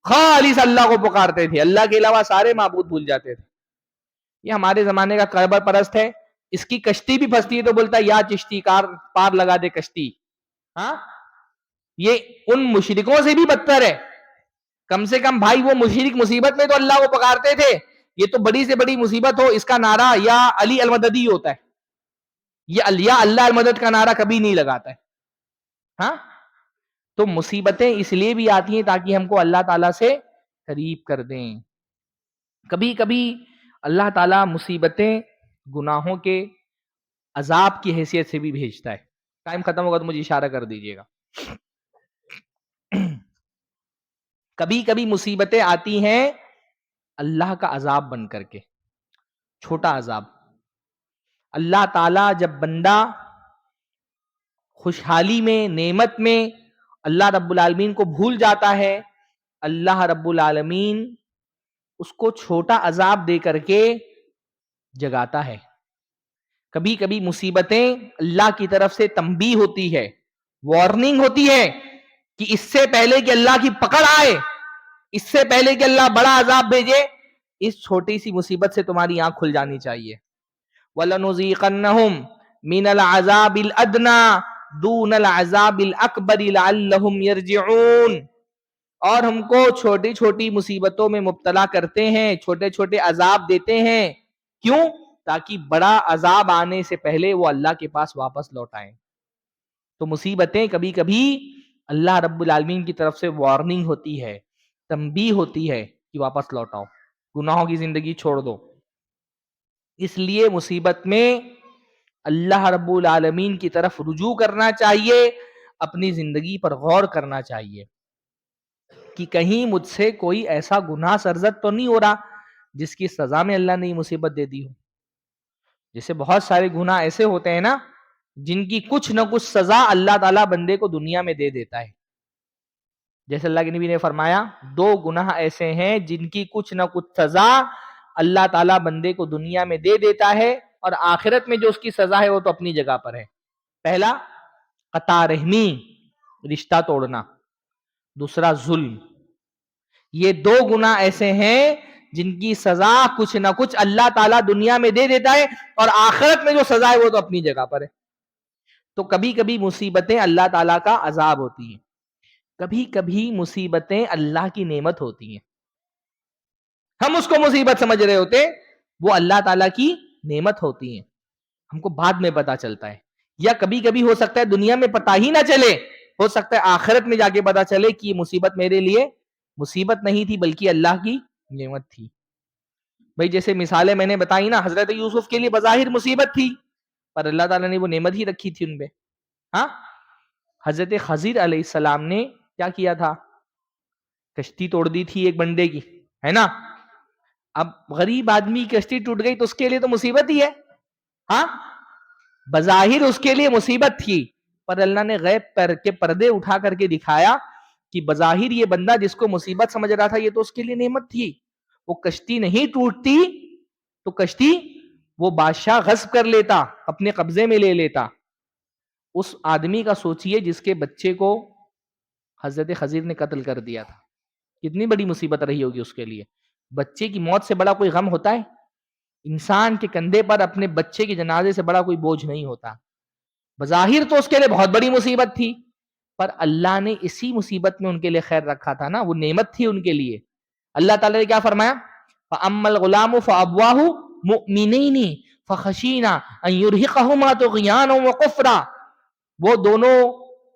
خالص اللہ کو پکارتے تھے، اللہ کے علاوہ سارے معبود بھول جاتے تھے. یہ ہمارے زمانے کا قبر پرست ہے، اس کی کشتی بھی پھنستی ہے تو بولتا ہے یا چشتی کار پار لگا دے کشتی. ہاں، یہ ان مشرکوں سے بھی بدتر ہے. کم سے کم بھائی وہ مشرک مصیبت میں تو اللہ کو پکارتے تھے، یہ تو بڑی سے بڑی مصیبت ہو اس کا نعرہ یا علی المددی ہوتا ہے، یہ یا اللہ المدد کا نعرہ کبھی نہیں لگاتا ہے. ہاں، تو مصیبتیں اس لیے بھی آتی ہیں تاکہ ہم کو اللہ تعالیٰ سے قریب کر دیں. کبھی کبھی اللہ تعالیٰ مصیبتیں گناہوں کے عذاب کی حیثیت سے بھی بھیجتا ہے. ٹائم ختم ہوگا تو مجھے اشارہ کر دیجیے گا. کبھی کبھی مصیبتیں آتی ہیں اللہ کا عذاب بن کر کے، چھوٹا عذاب. اللہ تعالیٰ جب بندہ خوشحالی میں، نعمت میں اللہ رب العالمین کو بھول جاتا ہے، اللہ رب العالمین اس کو چھوٹا عذاب دے کر کے جگاتا ہے. کبھی کبھی مصیبتیں اللہ کی طرف سے تنبیہ ہوتی ہے، وارننگ ہوتی ہے کہ اس سے پہلے کہ اللہ کی پکڑ آئے، اس سے پہلے کہ اللہ بڑا عذاب بھیجے، اس چھوٹی سی مصیبت سے تمہاری آنکھ کھل جانی چاہیے. وَلَنُذِيقَنَّهُمْ مِنَ الْعَذَابِ الْأَدْنَى دُونَ الْعَذَابِ الْأَكْبَرِ لَعَلَّهُمْ يَرْجِعُونَ. اور ہم کو چھوٹی چھوٹی مصیبتوں میں مبتلا کرتے ہیں، چھوٹے چھوٹے عذاب دیتے ہیں. کیوں؟ تاکہ بڑا عذاب آنے سے پہلے وہ اللہ کے پاس واپس لوٹ آئیں. تو مصیبتیں کبھی کبھی اللہ رب العالمین کی طرف سے وارننگ ہوتی ہے، تنبیہ ہوتی ہے کہ واپس لوٹ آؤ، گناہوں کی زندگی چھوڑ دو. اس لیے مصیبت میں اللہ رب العالمین کی طرف رجوع کرنا چاہیے، اپنی زندگی پر غور کرنا چاہیے کہ کہیں مجھ سے کوئی ایسا گناہ سرزد تو نہیں ہو رہا جس کی سزا میں اللہ نے یہ مصیبت دے دی ہو. جیسے بہت سارے گناہ ایسے ہوتے ہیں نا جن کی کچھ نہ کچھ سزا اللہ تعالیٰ بندے کو دنیا میں دے دیتا ہے. جیسے اللہ کے نبی نے فرمایا 2 گناہ ایسے ہیں جن کی کچھ نہ کچھ سزا اللہ تعالیٰ بندے کو دنیا میں دے دیتا ہے اور آخرت میں جو اس کی سزا ہے وہ تو اپنی جگہ پر ہے. پہلا قطع رحمی، رشتہ توڑنا. دوسرا ظلم. یہ 2 گناہ ایسے ہیں جن کی سزا کچھ نہ کچھ اللہ تعالیٰ دنیا میں دے دیتا ہے اور آخرت میں جو سزا ہے وہ تو اپنی جگہ پر ہے. تو کبھی کبھی مصیبتیں اللہ تعالیٰ کا عذاب ہوتی ہیں، کبھی کبھی مصیبتیں اللہ کی نعمت ہوتی ہیں. ہم اس کو مصیبت سمجھ رہے ہوتے، وہ اللہ تعالیٰ کی نعمت ہوتی ہیں، ہم کو بعد میں پتا چلتا ہے. یا کبھی کبھی ہو سکتا ہے دنیا میں پتا ہی نہ چلے، ہو سکتا ہے آخرت میں جا کے پتا چلے کہ یہ مصیبت میرے لیے مصیبت نہیں تھی بلکہ اللہ کی نعمت تھی. بھئی جیسے مثالیں میں نے بتائی نا، حضرت یوسف کے لیے بظاہر مصیبت تھی پر اللہ تعالیٰ نے وہ نعمت ہی رکھی تھی ان پہ. ہاں، حضرت خضر علیہ السلام نے کیا کیا تھا؟ کشتی توڑ دی تھی ایک بندے کی، ہے نا. اب غریب آدمی کی کشتی ٹوٹ گئی تو اس کے لیے تو مصیبت ہی ہے. ہاں، بظاہر اس کے لیے مصیبت تھی پر اللہ نے غیب پر کے پردے اٹھا کر کے دکھایا کہ بظاہر یہ بندہ جس کو مصیبت سمجھ رہا تھا یہ تو اس کے لیے نعمت تھی. وہ کشتی نہیں ٹوٹتی تو کشتی وہ بادشاہ غصب کر لیتا، اپنے قبضے میں لے لیتا. اس آدمی کا سوچئے جس کے بچے کو حضرت خضر نے قتل کر دیا تھا، کتنی بڑی مصیبت رہی ہوگی اس کے لیے. بچے کی موت سے بڑا کوئی غم ہوتا ہے؟ انسان کے کندھے پر اپنے بچے کے جنازے سے بڑا کوئی بوجھ نہیں ہوتا. بظاہر تو اس کے لیے بہت بڑی مصیبت تھی، پر اللہ نے اسی مصیبت میں ان کے لیے خیر رکھا تھا نا، وہ نعمت تھی ان کے لیے. اللہ تعالیٰ نے کیا فرمایا؟ فَأَمَّا الْغُلَامُ فَأَبْوَاهُ مُؤْمِنَيْنِ فَخَشِينَا أَن يُرْهِقَهُمَا طُغْيَانًا وَكُفْرًا. وہ دونوں،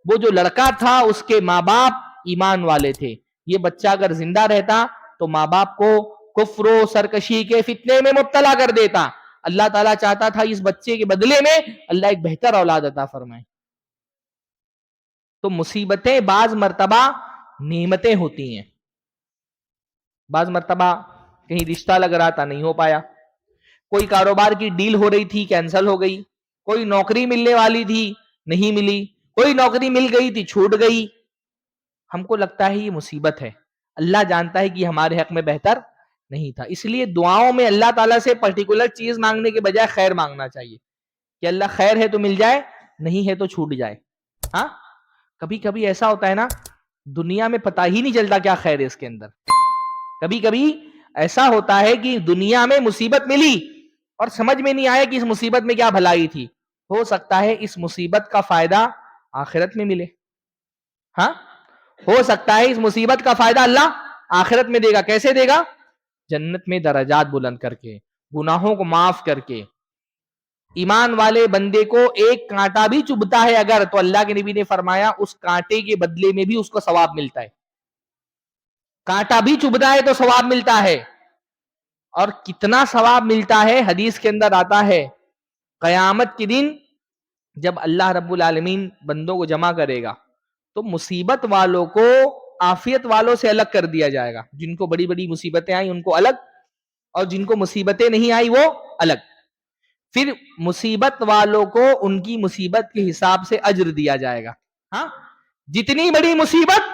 وہ جو لڑکا تھا اس کے ماں باپ ایمان والے تھے. یہ بچہ اگر زندہ رہتا تو ماں باپ کو کفر و سرکشی کے فتنے میں مبتلا کر دیتا. اللہ تعالیٰ چاہتا تھا اس بچے کے بدلے میں اللہ ایک بہتر اولاد عطا فرمائے. تو مصیبتیں بعض مرتبہ نعمتیں ہوتی ہیں. بعض مرتبہ کہیں رشتہ لگ رہا تھا، نہیں ہو پایا. کوئی کاروبار کی ڈیل ہو رہی تھی، کینسل ہو گئی. کوئی نوکری ملنے والی تھی، نہیں ملی. کوئی نوکری مل گئی تھی، چھوٹ گئی. ہم کو لگتا ہے یہ مصیبت ہے. اللہ جانتا ہے کہ یہ ہمارے حق میں بہتر نہیں تھا. اس لیے دعاؤں میں اللہ تعالیٰ سے پرٹیکولر چیز مانگنے کے بجائے خیر مانگنا چاہیے کہ اللہ خیر ہے تو مل جائے، نہیں ہے تو چھوٹ جائے. ہاں، کبھی کبھی ایسا ہوتا ہے نا، دنیا میں پتہ ہی نہیں چلتا کیا خیر ہے اس کے اندر. کبھی کبھی ایسا ہوتا ہے کہ دنیا میں مصیبت ملی اور سمجھ میں نہیں آیا کہ اس مصیبت میں کیا بھلائی تھی. ہو سکتا ہے اس مصیبت کا فائدہ آخرت میں ملے. ہاں، ہو سکتا ہے اس مصیبت کا فائدہ اللہ آخرت میں دے گا. کیسے دے گا؟ جنت میں درجات بلند کر کے، گناہوں کو معاف کر کے. ایمان والے بندے کو ایک کانٹا بھی چبھتا ہے اگر، تو اللہ کے نبی نے فرمایا اس کانٹے کے بدلے میں بھی اس کو ثواب ملتا ہے. کانٹا بھی چبھتا ہے تو ثواب ملتا ہے. اور کتنا ثواب ملتا ہے حدیث کے اندر آتا ہے، قیامت کے دن جب اللہ رب العالمین بندوں کو جمع کرے گا تو مصیبت والوں کو عافیت والوں سے الگ کر دیا جائے گا. جن کو بڑی بڑی مصیبتیں آئیں ان کو الگ، اور جن کو مصیبتیں نہیں آئی وہ الگ. پھر مصیبت والوں کو ان کی مصیبت کے حساب سے اجر دیا جائے گا. ہاں، جتنی بڑی مصیبت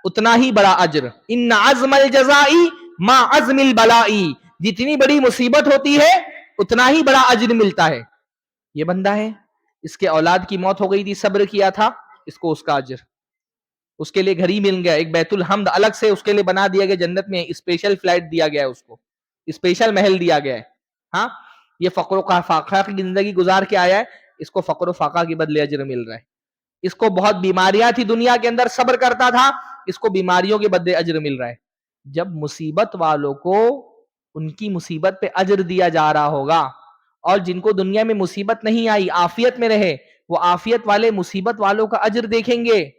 اتنا ہی بڑا اجر. ان عزم الجزائی ما عزم البلائی. جتنی بڑی مصیبت ہوتی ہے اتنا ہی بڑا اجر ملتا ہے. یہ بندہ ہے، اس کے اولاد کی موت ہو گئی تھی، صبر کیا تھا، اس کو اس کا اجر. اس کے لیے گھر ہی مل گیا، ایک بیت الحمد الگ سے اس کے لیے بنا دیا گیا جنت میں، اسپیشل فلائٹ دیا گیا ہے اس کو، اسپیشل محل دیا گیا ہے. ہاں، یہ فقر و فاقہ کی زندگی گزار کے آیا ہے، اس کو فقر و فاقہ کے بدلے اجر مل رہا ہے. اس کو بہت بیماریاں تھی دنیا کے اندر، صبر کرتا تھا، اس کو بیماریوں کے بدلے اجر مل رہا ہے. جب مصیبت والوں کو ان کی مصیبت پہ اجر دیا جا رہا ہوگا، اور جن کو دنیا میں مصیبت نہیں آئی، عافیت میں رہے، وہ عافیت والے مصیبت والوں کا اجر دیکھیں گے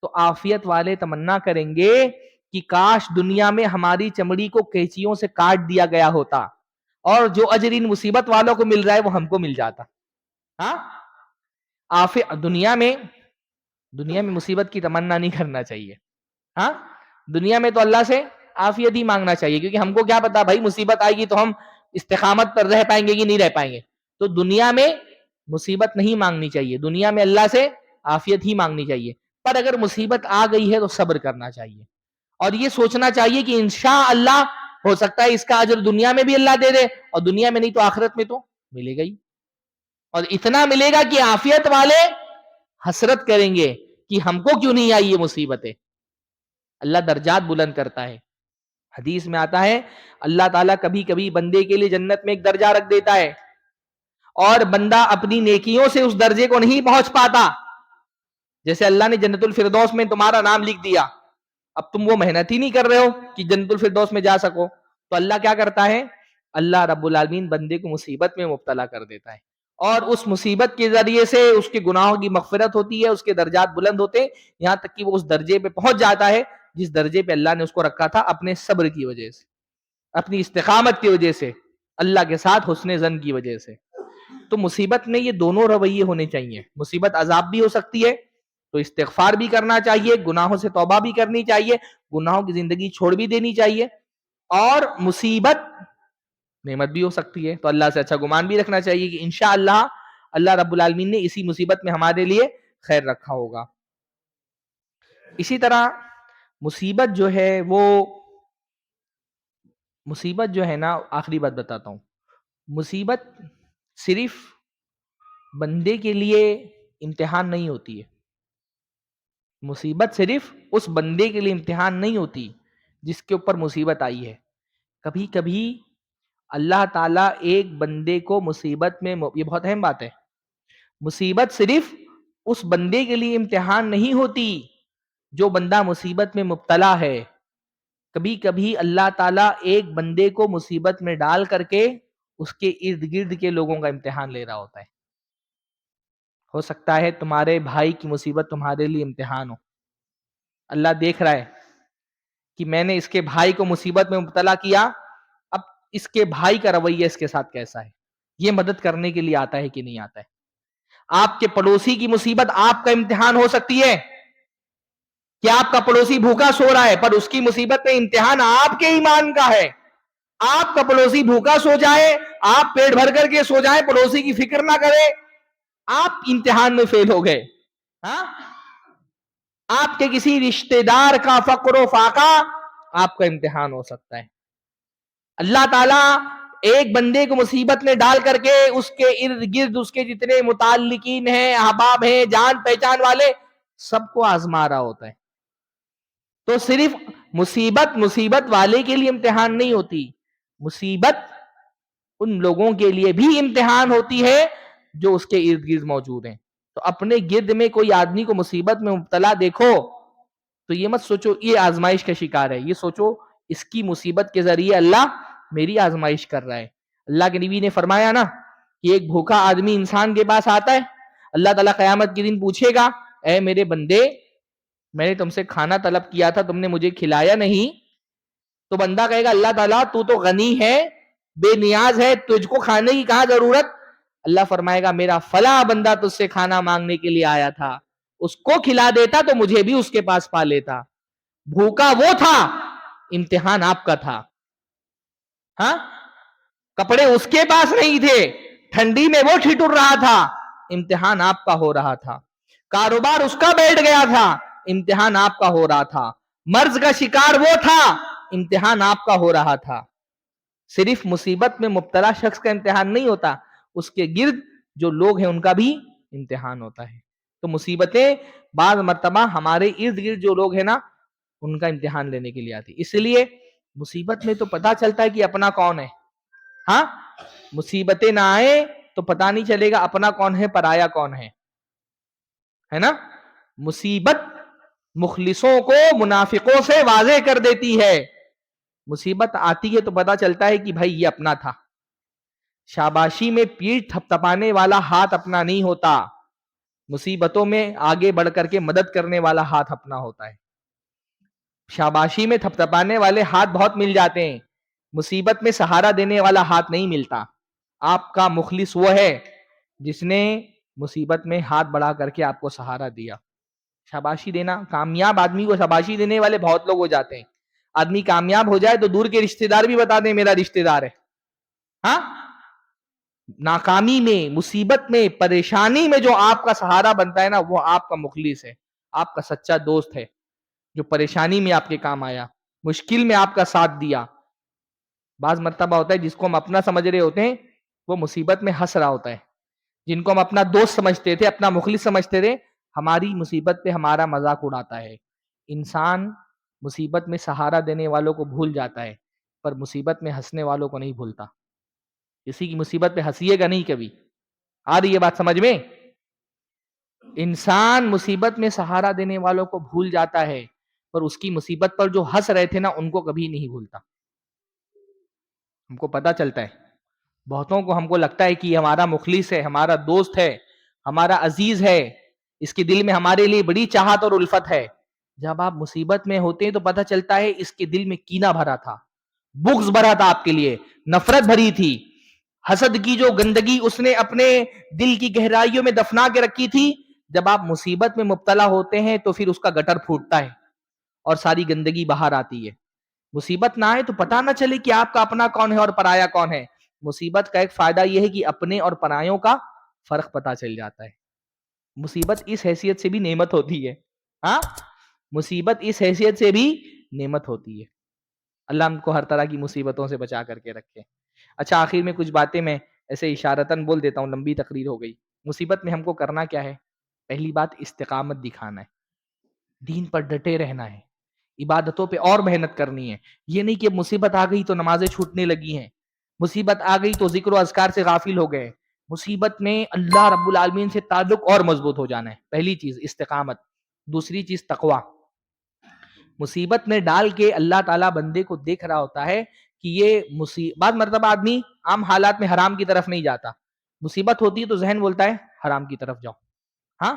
تو عافیت والے تمنا کریں گے کہ کاش دنیا میں ہماری چمڑی کو قینچیوں سے کاٹ دیا گیا ہوتا اور جو اجر ان مصیبت والوں کو مل رہا ہے وہ ہم کو مل جاتا. ہاں، دنیا میں مصیبت کی تمنا نہیں کرنا چاہیے. ہاں، دنیا میں تو اللہ سے عافیت ہی مانگنا چاہیے، کیونکہ ہم کو کیا پتا بھائی مصیبت آئے گی تو ہم استقامت پر رہ پائیں گے کہ نہیں رہ پائیں گے. تو دنیا میں مصیبت نہیں مانگنی چاہیے، دنیا میں اللہ سے عافیت ہی مانگنی چاہیے. پر اگر مصیبت آ گئی ہے تو صبر کرنا چاہیے، اور یہ سوچنا چاہیے کہ انشاءاللہ ہو سکتا ہے اس کا اجر دنیا میں بھی اللہ دے دے، اور دنیا میں نہیں تو آخرت میں تو ملے گا ہی. اور اتنا ملے گا کہ عافیت والے حسرت کریں گے کہ ہم کو کیوں نہیں آئی یہ مصیبتیں. اللہ درجات بلند کرتا ہے. حدیث میں آتا ہے اللہ تعالیٰ کبھی کبھی بندے کے لیے جنت میں ایک درجہ رکھ دیتا ہے اور بندہ اپنی نیکیوں سے اس درجے کو نہیں پہنچ پاتا. جیسے اللہ نے جنت الفردوس میں تمہارا نام لکھ دیا، اب تم وہ محنت ہی نہیں کر رہے ہو کہ جنت الفردوس میں جا سکو، تو اللہ کیا کرتا ہے؟ اللہ رب العالمین بندے کو مصیبت میں مبتلا کر دیتا ہے، اور اس مصیبت کے ذریعے سے اس کے گناہوں کی مغفرت ہوتی ہے، اس کے درجات بلند ہوتے ہیں، یہاں تک کہ وہ اس درجے پہ پہنچ جاتا ہے جس درجے پہ اللہ نے اس کو رکھا تھا، اپنے صبر کی وجہ سے، اپنی استقامت کی وجہ سے، اللہ کے ساتھ حسن ظن کی وجہ سے. تو مصیبت میں یہ دونوں رویے ہونے چاہیے. مصیبت عذاب بھی ہو سکتی ہے تو استغفار بھی کرنا چاہیے، گناہوں سے توبہ بھی کرنی چاہیے، گناہوں کی زندگی چھوڑ بھی دینی چاہیے. اور مصیبت نعمت بھی ہو سکتی ہے تو اللہ سے اچھا گمان بھی رکھنا چاہیے کہ انشاءاللہ اللہ رب العالمین نے اسی مصیبت میں ہمارے لیے خیر رکھا ہوگا. اسی طرح مصیبت جو ہے نا، آخری بات بتاتا ہوں، مصیبت صرف بندے کے لیے امتحان نہیں ہوتی ہے. مصیبت صرف اس بندے کے لیے امتحان نہیں ہوتی جس کے اوپر مصیبت آئی ہے. کبھی کبھی اللہ تعالیٰ ایک بندے کو مصیبت میں، یہ بہت اہم بات ہے، مصیبت صرف اس بندے کے لیے امتحان نہیں ہوتی جو بندہ مصیبت میں مبتلا ہے. کبھی کبھی اللہ تعالیٰ ایک بندے کو مصیبت میں ڈال کر کے اس کے ارد گرد کے لوگوں کا امتحان لے رہا ہوتا ہے. ہو سکتا ہے تمہارے بھائی کی مصیبت تمہارے لیے امتحان ہو. اللہ دیکھ رہا ہے کہ میں نے اس کے بھائی کو مصیبت میں مبتلا کیا، اب اس کے بھائی کا رویہ اس کے ساتھ کیسا ہے، یہ مدد کرنے کے لیے آتا ہے کہ نہیں آتا ہے. آپ کے پڑوسی کی مصیبت آپ کا امتحان ہو سکتی ہے کہ آپ کا پڑوسی بھوکا سو رہا ہے، پر اس کی مصیبت میں امتحان آپ کے ایمان کا ہے. آپ کا پڑوسی بھوکا سو جائے، آپ پیٹ بھر کر کے سو جائیں، پڑوسی کی فکر نہ کرے، آپ امتحان میں فیل ہو گئے. ہاں، آپ کے کسی رشتہ دار کا فقر و فاقہ آپ کا امتحان ہو سکتا ہے. اللہ تعالیٰ ایک بندے کو مصیبت میں ڈال کر کے اس کے ارد گرد اس کے جتنے متعلقین ہیں، احباب ہیں، جان پہچان والے، سب کو آزما رہا ہوتا ہے. تو صرف مصیبت والے کے لیے امتحان نہیں ہوتی، مصیبت ان لوگوں کے لیے بھی امتحان ہوتی ہے جو اس کے ارد گرد موجود ہیں. تو اپنے گرد میں کوئی آدمی کو مصیبت میں مبتلا دیکھو تو یہ مت سوچو یہ آزمائش کا شکار ہے، یہ سوچو اس کی مصیبت کے ذریعے اللہ میری آزمائش کر رہا ہے. اللہ کے نبی نے فرمایا نا کہ ایک بھوکا آدمی انسان کے پاس آتا ہے، اللہ تعالیٰ قیامت کے دن پوچھے گا، اے میرے بندے، میں نے تم سے کھانا طلب کیا تھا، تم نے مجھے کھلایا نہیں. تو بندہ کہے گا اللہ تعالیٰ تو غنی ہے، بے نیاز ہے، تجھ کو کھانے کی کہاں ضرورت. اللہ فرمائے گا میرا فلاں بندہ تجھ سے کھانا مانگنے کے لیے آیا تھا، اس کو کھلا دیتا تو مجھے بھی اس کے پاس پا لیتا. بھوکا وہ تھا، امتحان آپ کا تھا. ہاں، کپڑے اس کے پاس نہیں تھے، ٹھنڈی میں وہ ٹھٹر رہا تھا، امتحان آپ کا ہو رہا تھا. کاروبار اس کا بیٹھ گیا تھا، امتحان آپ کا ہو رہا تھا. مرض کا شکار وہ تھا، امتحان آپ کا ہو رہا تھا. صرف مصیبت میں مبتلا شخص کا امتحان نہیں ہوتا، اس کے گرد جو لوگ ہیں ان کا بھی امتحان ہوتا ہے. تو مصیبتیں بعض مرتبہ ہمارے ارد گرد جو لوگ ہیں نا ان کا امتحان لینے کے لیے آتی. اس لیے مصیبت میں تو پتا چلتا ہے کہ اپنا کون ہے. ہاں، مصیبتیں نہ آئے تو پتا نہیں چلے گا اپنا کون ہے پرایا کون ہے نا. مصیبت مخلصوں کو منافقوں سے واضح کر دیتی ہے. مصیبت آتی ہے تو پتا چلتا ہے کہ بھائی یہ اپنا تھا. شاباشی میں پیٹھ تھپتھپانے والا ہاتھ اپنا نہیں ہوتا، مصیبتوں میں آگے بڑھ کر کے مدد کرنے والا ہاتھ اپنا ہوتا ہے. شاباشی میں تھپتھپانے والے ہاتھ بہت مل جاتے ہیں، مصیبت میں سہارا دینے والا ہاتھ نہیں ملتا. آپ کا مخلص وہ ہے جس نے مصیبت میں ہاتھ بڑھا کر کے آپ کو سہارا دیا. شاباشی دینا، کامیاب آدمی کو شاباشی دینے والے بہت لوگ ہو جاتے ہیں. آدمی کامیاب ہو جائے تو دور کے رشتہ دار بھی بتا دیں میرا رشتہ دار ہے. ہاں، ناکامی میں، مصیبت میں، پریشانی میں جو آپ کا سہارا بنتا ہے نا وہ آپ کا مخلص ہے، آپ کا سچا دوست ہے، جو پریشانی میں آپ کے کام آیا، مشکل میں آپ کا ساتھ دیا. بعض مرتبہ ہوتا ہے جس کو ہم اپنا سمجھ رہے ہوتے ہیں وہ مصیبت میں ہنس رہا ہوتا ہے. جن کو ہم اپنا دوست سمجھتے تھے، اپنا مخلص سمجھتے تھے، ہماری مصیبت پہ ہمارا مذاق اڑاتا ہے. انسان مصیبت میں سہارا دینے والوں کو بھول جاتا ہے پر مصیبت میں ہنسنے والوں کو نہیں بھولتا. کسی کی مصیبت پہ ہنسیے گا نہیں کبھی. آ رہی یہ بات سمجھ میں؟ انسان مصیبت میں سہارا دینے والوں کو بھول جاتا ہے پر اس کی مصیبت پر جو ہنس رہے تھے نا ان کو کبھی نہیں بھولتا. ہم کو پتا چلتا ہے، بہتوں کو ہم کو لگتا ہے کہ یہ ہمارا مخلص ہے، ہمارا دوست ہے، ہمارا عزیز ہے، اس کے دل میں ہمارے لیے بڑی چاہت اور الفت ہے. جب آپ مصیبت میں ہوتے ہیں تو پتا چلتا ہے اس کے دل میں کینہ بھرا تھا، بغض بھرا تھا، آپ کے لیے نفرت بھری تھی. حسد کی جو گندگی اس نے اپنے دل کی گہرائیوں میں دفنا کے رکھی تھی، جب آپ مصیبت میں مبتلا ہوتے ہیں تو پھر اس کا گٹر پھوٹتا ہے اور ساری گندگی باہر آتی ہے. مصیبت نہ آئے تو پتہ نہ چلے کہ آپ کا اپنا کون ہے اور پرایا کون ہے. مصیبت کا ایک فائدہ یہ ہے کہ اپنے اور پرایوں کا فرق پتہ چل جاتا ہے. مصیبت اس حیثیت سے بھی نعمت ہوتی ہے. ہاں، مصیبت اس حیثیت سے بھی نعمت ہوتی ہے. اللہ ہم کو ہر طرح کی مصیبتوں سے بچا کر کے رکھے. اچھا آخر میں کچھ باتیں میں ایسے اشارتاً بول دیتا ہوں، لمبی تقریر ہو گئی. مصیبت میں ہم کو کرنا کیا ہے؟ پہلی بات استقامت دکھانا ہے، دین پر ڈٹے رہنا ہے، عبادتوں پہ اور محنت کرنی ہے. یہ نہیں کہ مصیبت آ گئی تو نمازیں چھوٹنے لگی ہیں، مصیبت آ گئی تو ذکر و اذکار سے غافل ہو گئے. مصیبت میں اللہ رب العالمین سے تعلق اور مضبوط ہو جانا ہے. پہلی چیز استقامت. دوسری چیز تقوی. مصیبت میں ڈال کے اللہ تعالیٰ بندے کو دیکھ رہا ہوتا ہے کہ یہ بعض مرتبہ آدمی عام حالات میں حرام کی طرف نہیں جاتا، مصیبت ہوتی ہے تو ذہن بولتا ہے حرام کی طرف جاؤ. ہاں،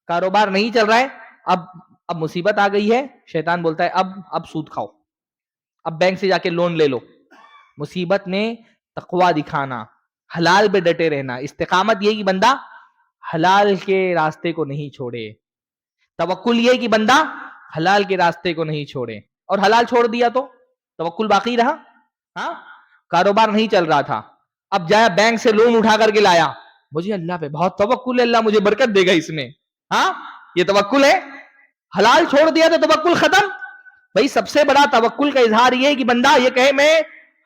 کاروبار نہیں چل رہا ہے، اب مصیبت آ گئی ہے، شیطان بولتا ہے اب سود کھاؤ، اب بینک سے جا کے لون لے لو. مصیبت میں تقوی دکھانا، حلال پہ ڈٹے رہنا. استقامت یہ کہ بندہ حلال کے راستے کو نہیں چھوڑے. توکل یہ کہ بندہ حلال کے راستے کو نہیں چھوڑے. اور حلال چھوڑ دیا تو توکل باقی رہا. ہاں، کاروبار نہیں چل رہا تھا، اب جایا بینک سے لون اٹھا کر کے لایا، مجھے اللہ پہ بہت توکل ہے، اللہ مجھے برکت دے گا اس میں. ہاں، یہ توکل ہے. حلال چھوڑ دیا تو توکل ختم. بھائی سب سے بڑا توکل کا اظہار یہ ہے کہ بندہ یہ کہے میں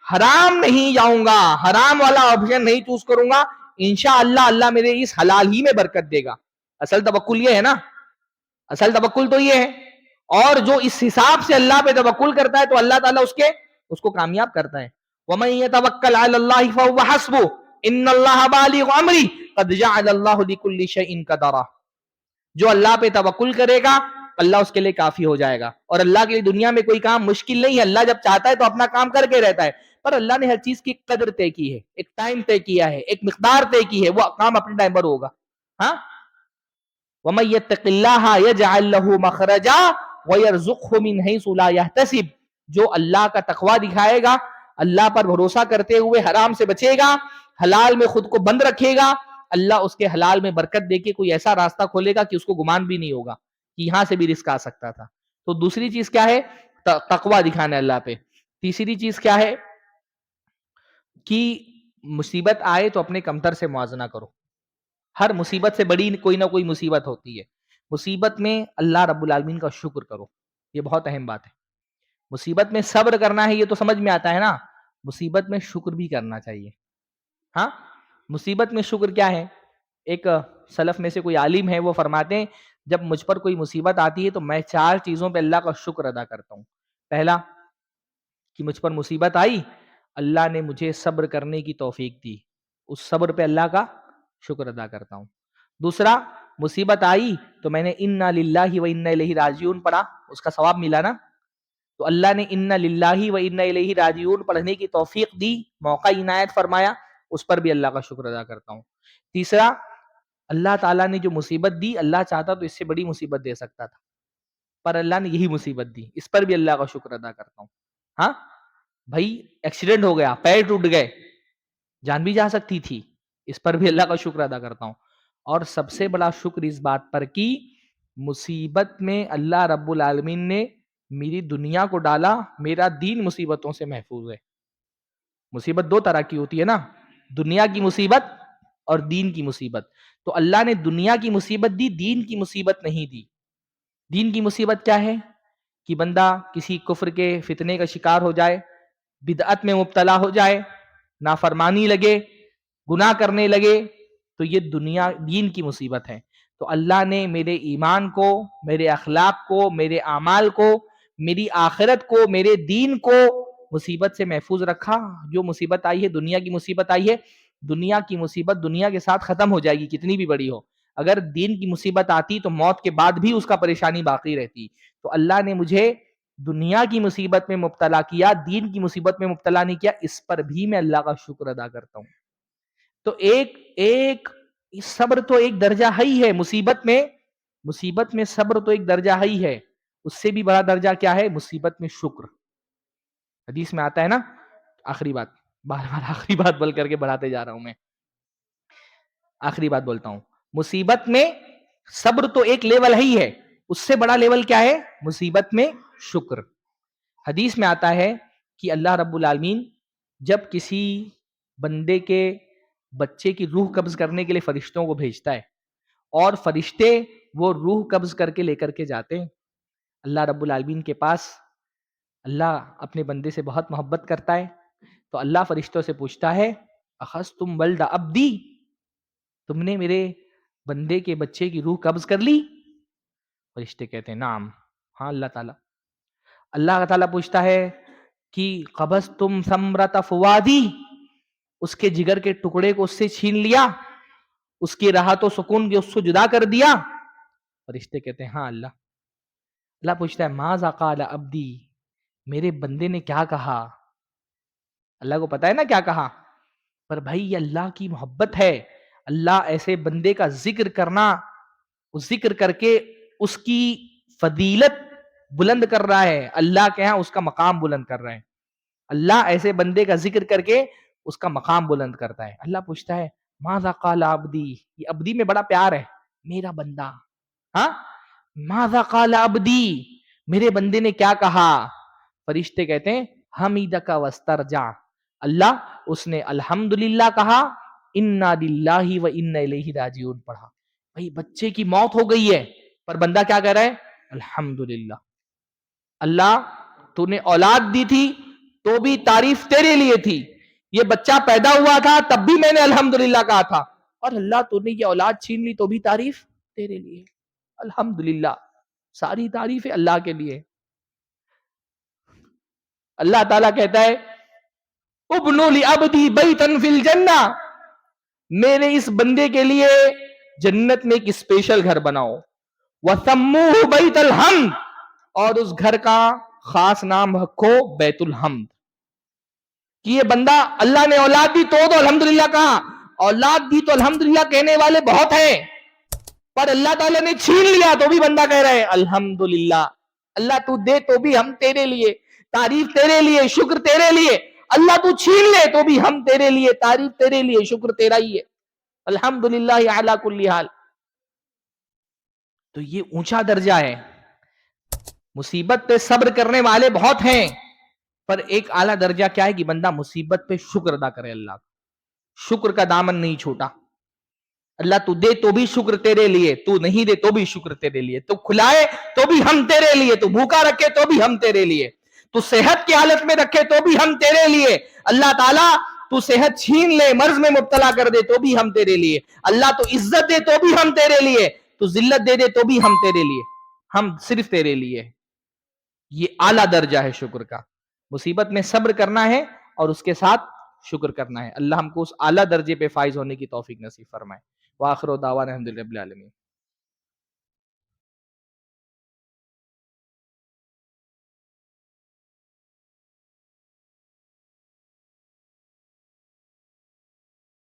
حرام نہیں جاؤں گا، حرام والا آپشن نہیں چوز کروں گا، انشاءاللہ اللہ میرے اس حلال ہی میں برکت دے گا. اصل توکل یہ ہے نا، اصل توکل تو یہ ہے. اور جو اس حساب سے اللہ پہ توکل کرتا ہے تو اللہ تعالیٰ اس کو کامیاب کرتا ہے. وَمَن يَتَوَكَّلْ عَلَى اللَّهِ فَهُوَ حَسْبُهُ إِنَّ اللَّهَ بَالِغُ أَمْرِهِ قَدْ جَعَلَ اللَّهُ لِكُلِّ شَيْءٍ قَدَرًا. جو اللہ پہ توکل کرے گا اللہ اس کے لیے کافی ہو جائے گا. اور اللہ کے لیے دنیا میں کوئی کام مشکل نہیں ہے. اللہ جب چاہتا ہے تو اپنا کام کر کے رہتا ہے، پر اللہ نے ہر چیز کی قدر طے کی ہے، ایک ٹائم طے کیا ہے، ایک مقدار طے کی ہے، وہ کام اپنے ٹائم پر ہوگا. ہاں، وَمَن يَتَّقِ اللَّهَ يَجْعَل لَّهُ مَخْرَجًا وَيَرْزُقْهُ مِنْ حَيْثُ لَا يَحْتَسِبُ. جو اللہ کا تقوی دکھائے گا، اللہ پر بھروسہ کرتے ہوئے حرام سے بچے گا، حلال میں خود کو بند رکھے گا، اللہ اس کے حلال میں برکت دے کے کوئی ایسا راستہ کھولے گا کہ اس کو گمان بھی نہیں ہوگا کہ یہاں سے بھی رزق آ سکتا تھا. تو دوسری چیز کیا ہے؟ تقوی دکھانا اللہ پہ. تیسری چیز کیا ہے کہ مصیبت آئے تو اپنے کمتر سے موازنہ کرو. ہر مصیبت سے بڑی کوئی نہ کوئی مصیبت ہوتی ہے. مصیبت میں اللہ رب العالمین کا شکر کرو، یہ بہت اہم بات ہے. مصیبت میں صبر کرنا ہے یہ تو سمجھ میں آتا ہے نا، مصیبت میں شکر بھی کرنا چاہیے. ہاں، مصیبت میں شکر کیا ہے؟ ایک سلف میں سے کوئی عالم ہے، وہ فرماتے ہیں جب مجھ پر کوئی مصیبت آتی ہے تو میں 4 چیزوں پہ اللہ کا شکر ادا کرتا ہوں. پہلا کہ مجھ پر مصیبت آئی، اللہ نے مجھے صبر کرنے کی توفیق دی، اس صبر پہ اللہ کا شکر ادا کرتا ہوں. دوسرا، مصیبت آئی تو میں نے انا للہ و انا الیہ راجعون پڑھا، اس کا ثواب ملا نا. تو اللہ نے انا للہ و انا الیہ راجعون پڑھنے کی توفیق دی، موقع عنایت فرمایا، اس پر بھی اللہ کا شکر ادا کرتا ہوں. تیسرا، اللہ تعالیٰ نے جو مصیبت دی، اللہ چاہتا تو اس سے بڑی مصیبت دے سکتا تھا، پر اللہ نے یہی مصیبت دی، اس پر بھی اللہ کا شکر ادا کرتا ہوں. ہاں بھائی، ایکسیڈنٹ ہو گیا، پیر ٹوٹ گئے، جان بھی جا سکتی تھی، اس پر بھی اللہ کا شکر ادا کرتا ہوں. اور سب سے بڑا شکر اس بات پر کہ مصیبت میں اللہ رب العالمین نے میری دنیا کو ڈالا، میرا دین مصیبتوں سے محفوظ ہے. مصیبت 2 طرح کی ہوتی ہے نا، دنیا کی مصیبت اور دین کی مصیبت. تو اللہ نے دنیا کی مصیبت دی، دین کی مصیبت نہیں دی. دین کی مصیبت کیا ہے؟ کہ بندہ کسی کفر کے فتنے کا شکار ہو جائے، بدعت میں مبتلا ہو جائے، نافرمانی لگے، گناہ کرنے لگے، تو یہ دین کی مصیبت ہے. تو اللہ نے میرے ایمان کو، میرے اخلاق کو، میرے اعمال کو، میری آخرت کو، میرے دین کو مصیبت سے محفوظ رکھا. جو مصیبت آئی ہے، دنیا کی مصیبت آئی ہے، دنیا کی مصیبت دنیا کے ساتھ ختم ہو جائے گی، کتنی بھی بڑی ہو. اگر دین کی مصیبت آتی تو موت کے بعد بھی اس کا پریشانی باقی رہتی. تو اللہ نے مجھے دنیا کی مصیبت میں مبتلا کیا، دین کی مصیبت میں مبتلا نہیں کیا، اس پر بھی میں اللہ کا شکر ادا کرتا ہوں. تو ایک صبر تو ایک درجہ ہی ہے، مصیبت میں صبر تو ایک درجہ ہی ہے، اس سے بھی بڑا درجہ کیا ہے؟ مصیبت میں شکر. حدیث میں آتا ہے نا، آخری بات، بار بار آخری بات بول کر کے بڑھاتے جا رہا ہوں میں، آخری بات بولتا ہوں. مصیبت میں صبر تو ایک لیول ہی ہے، اس سے بڑا لیول کیا ہے؟ مصیبت میں شکر. حدیث میں آتا ہے کہ اللہ رب العالمین جب کسی بندے کے بچے کی روح قبض کرنے کے لیے فرشتوں کو بھیجتا ہے، اور فرشتے وہ روح قبض کر کے لے کر کے جاتے ہیں اللہ رب العالمین کے پاس. اللہ اپنے بندے سے بہت محبت کرتا ہے، تو اللہ فرشتوں سے پوچھتا ہے اخذتم ولد عبدی، تم نے میرے بندے کے بچے کی روح قبض کر لی؟ فرشتے کہتے ہیں نعم، ہاں اللہ تعالیٰ۔ اللہ تعالیٰ پوچھتا ہے کہ قبضتم ثمرۃ فوادی، اس کے جگر کے ٹکڑے کو اس سے چھین لیا، اس کی راحت و سکون کی اس کو جدا کر دیا؟ فرشتے کہتے ہیں ہاں اللہ۔ اللہ پوچھتا ہے ماذا قال عبدی، میرے بندے نے کیا کہا؟ اللہ کو پتا ہے نا کیا کہا، پر بھائی یہ اللہ کی محبت ہے، اللہ ایسے بندے کا ذکر کرنا، ذکر کر کے اس کی فضیلت بلند کر رہا ہے، اللہ کے ہاں اس کا مقام بلند کر رہا ہے۔ اللہ ایسے بندے کا ذکر کر کے اس کا مقام بلند کرتا ہے۔ اللہ پوچھتا ہے ماذا قال عبدی، یہ عبدی میں بڑا پیار ہے، میرا بندہ، ہاں ماذا قال عبدی، میرے بندے نے کیا کہا؟ فرشتے کہتے ہیں حمیدک واسترجع، اللہ اس نے الحمدللہ کہا، انا للہ و انا الیہ راجعون پڑھا۔ بھائی بچے کی موت ہو گئی ہے پر بندہ کیا کہہ رہا ہے؟ الحمدللہ۔ اللہ تو نے اولاد دی تھی تو بھی تعریف تیرے لیے تھی، یہ بچہ پیدا ہوا تھا تب بھی میں نے الحمدللہ کہا تھا، اور اللہ تو نے یہ اولاد چھین لی تو بھی تعریف تیرے لیے، الحمدللہ، ساری تعریف اللہ کے لیے۔ اللہ تعالیٰ کہتا ہے ابنوا لعبدی بیتا فی الجنہ، میرے اس بندے کے لیے جنت میں ایک اسپیشل گھر بناؤ، وسموہ بیت الحمد، اور اس گھر کا خاص نام رکھو بیت الحمد، کہ یہ بندہ اللہ نے اولاد دی تو الحمدللہ کہا، اولاد دی تو الحمدللہ کہنے والے بہت ہیں، پر اللہ تعالیٰ نے چھین لیا تو بھی بندہ کہہ رہا ہے الحمدللہ۔ اللہ تو دے تو بھی ہم تیرے لیے، تعریف تیرے لیے، شکر تیرے لیے، اللہ تو چھین لے تو بھی ہم تیرے لیے، تعریف تیرے لیے، شکر تیرا ہی ہے، الحمدللہ علی کل حال۔ تو یہ اونچا درجہ ہے۔ مصیبت پہ صبر کرنے والے بہت ہیں، پر ایک اعلیٰ درجہ کیا ہے کہ بندہ مصیبت پہ شکر ادا کرے، اللہ کا شکر کا دامن نہیں چھوٹا۔ اللہ تو دے تو بھی شکر تیرے لیے، تو نہیں دے تو بھی شکر تیرے لیے، تو کھلائے تو بھی ہم تیرے لیے، تو بھوکا رکھے تو بھی ہم تیرے لیے، تو صحت کی حالت میں رکھے تو بھی ہم تیرے لیے، اللہ تعالیٰ تو صحت چھین لے، مرض میں مبتلا کر دے تو بھی ہم تیرے لیے، اللہ تو عزت دے تو بھی ہم تیرے لیے، تو ذلت دے دے تو بھی ہم تیرے لیے، ہم صرف تیرے لیے۔ یہ اعلیٰ درجہ ہے شکر کا، مصیبت میں صبر کرنا ہے اور اس کے ساتھ شکر کرنا ہے۔ اللہ ہم کو اس اعلیٰ درجے پہ فائز ہونے کی توفیق نصیب فرمائے۔ وآخر دعوانا الحمدللہ رب العالمین۔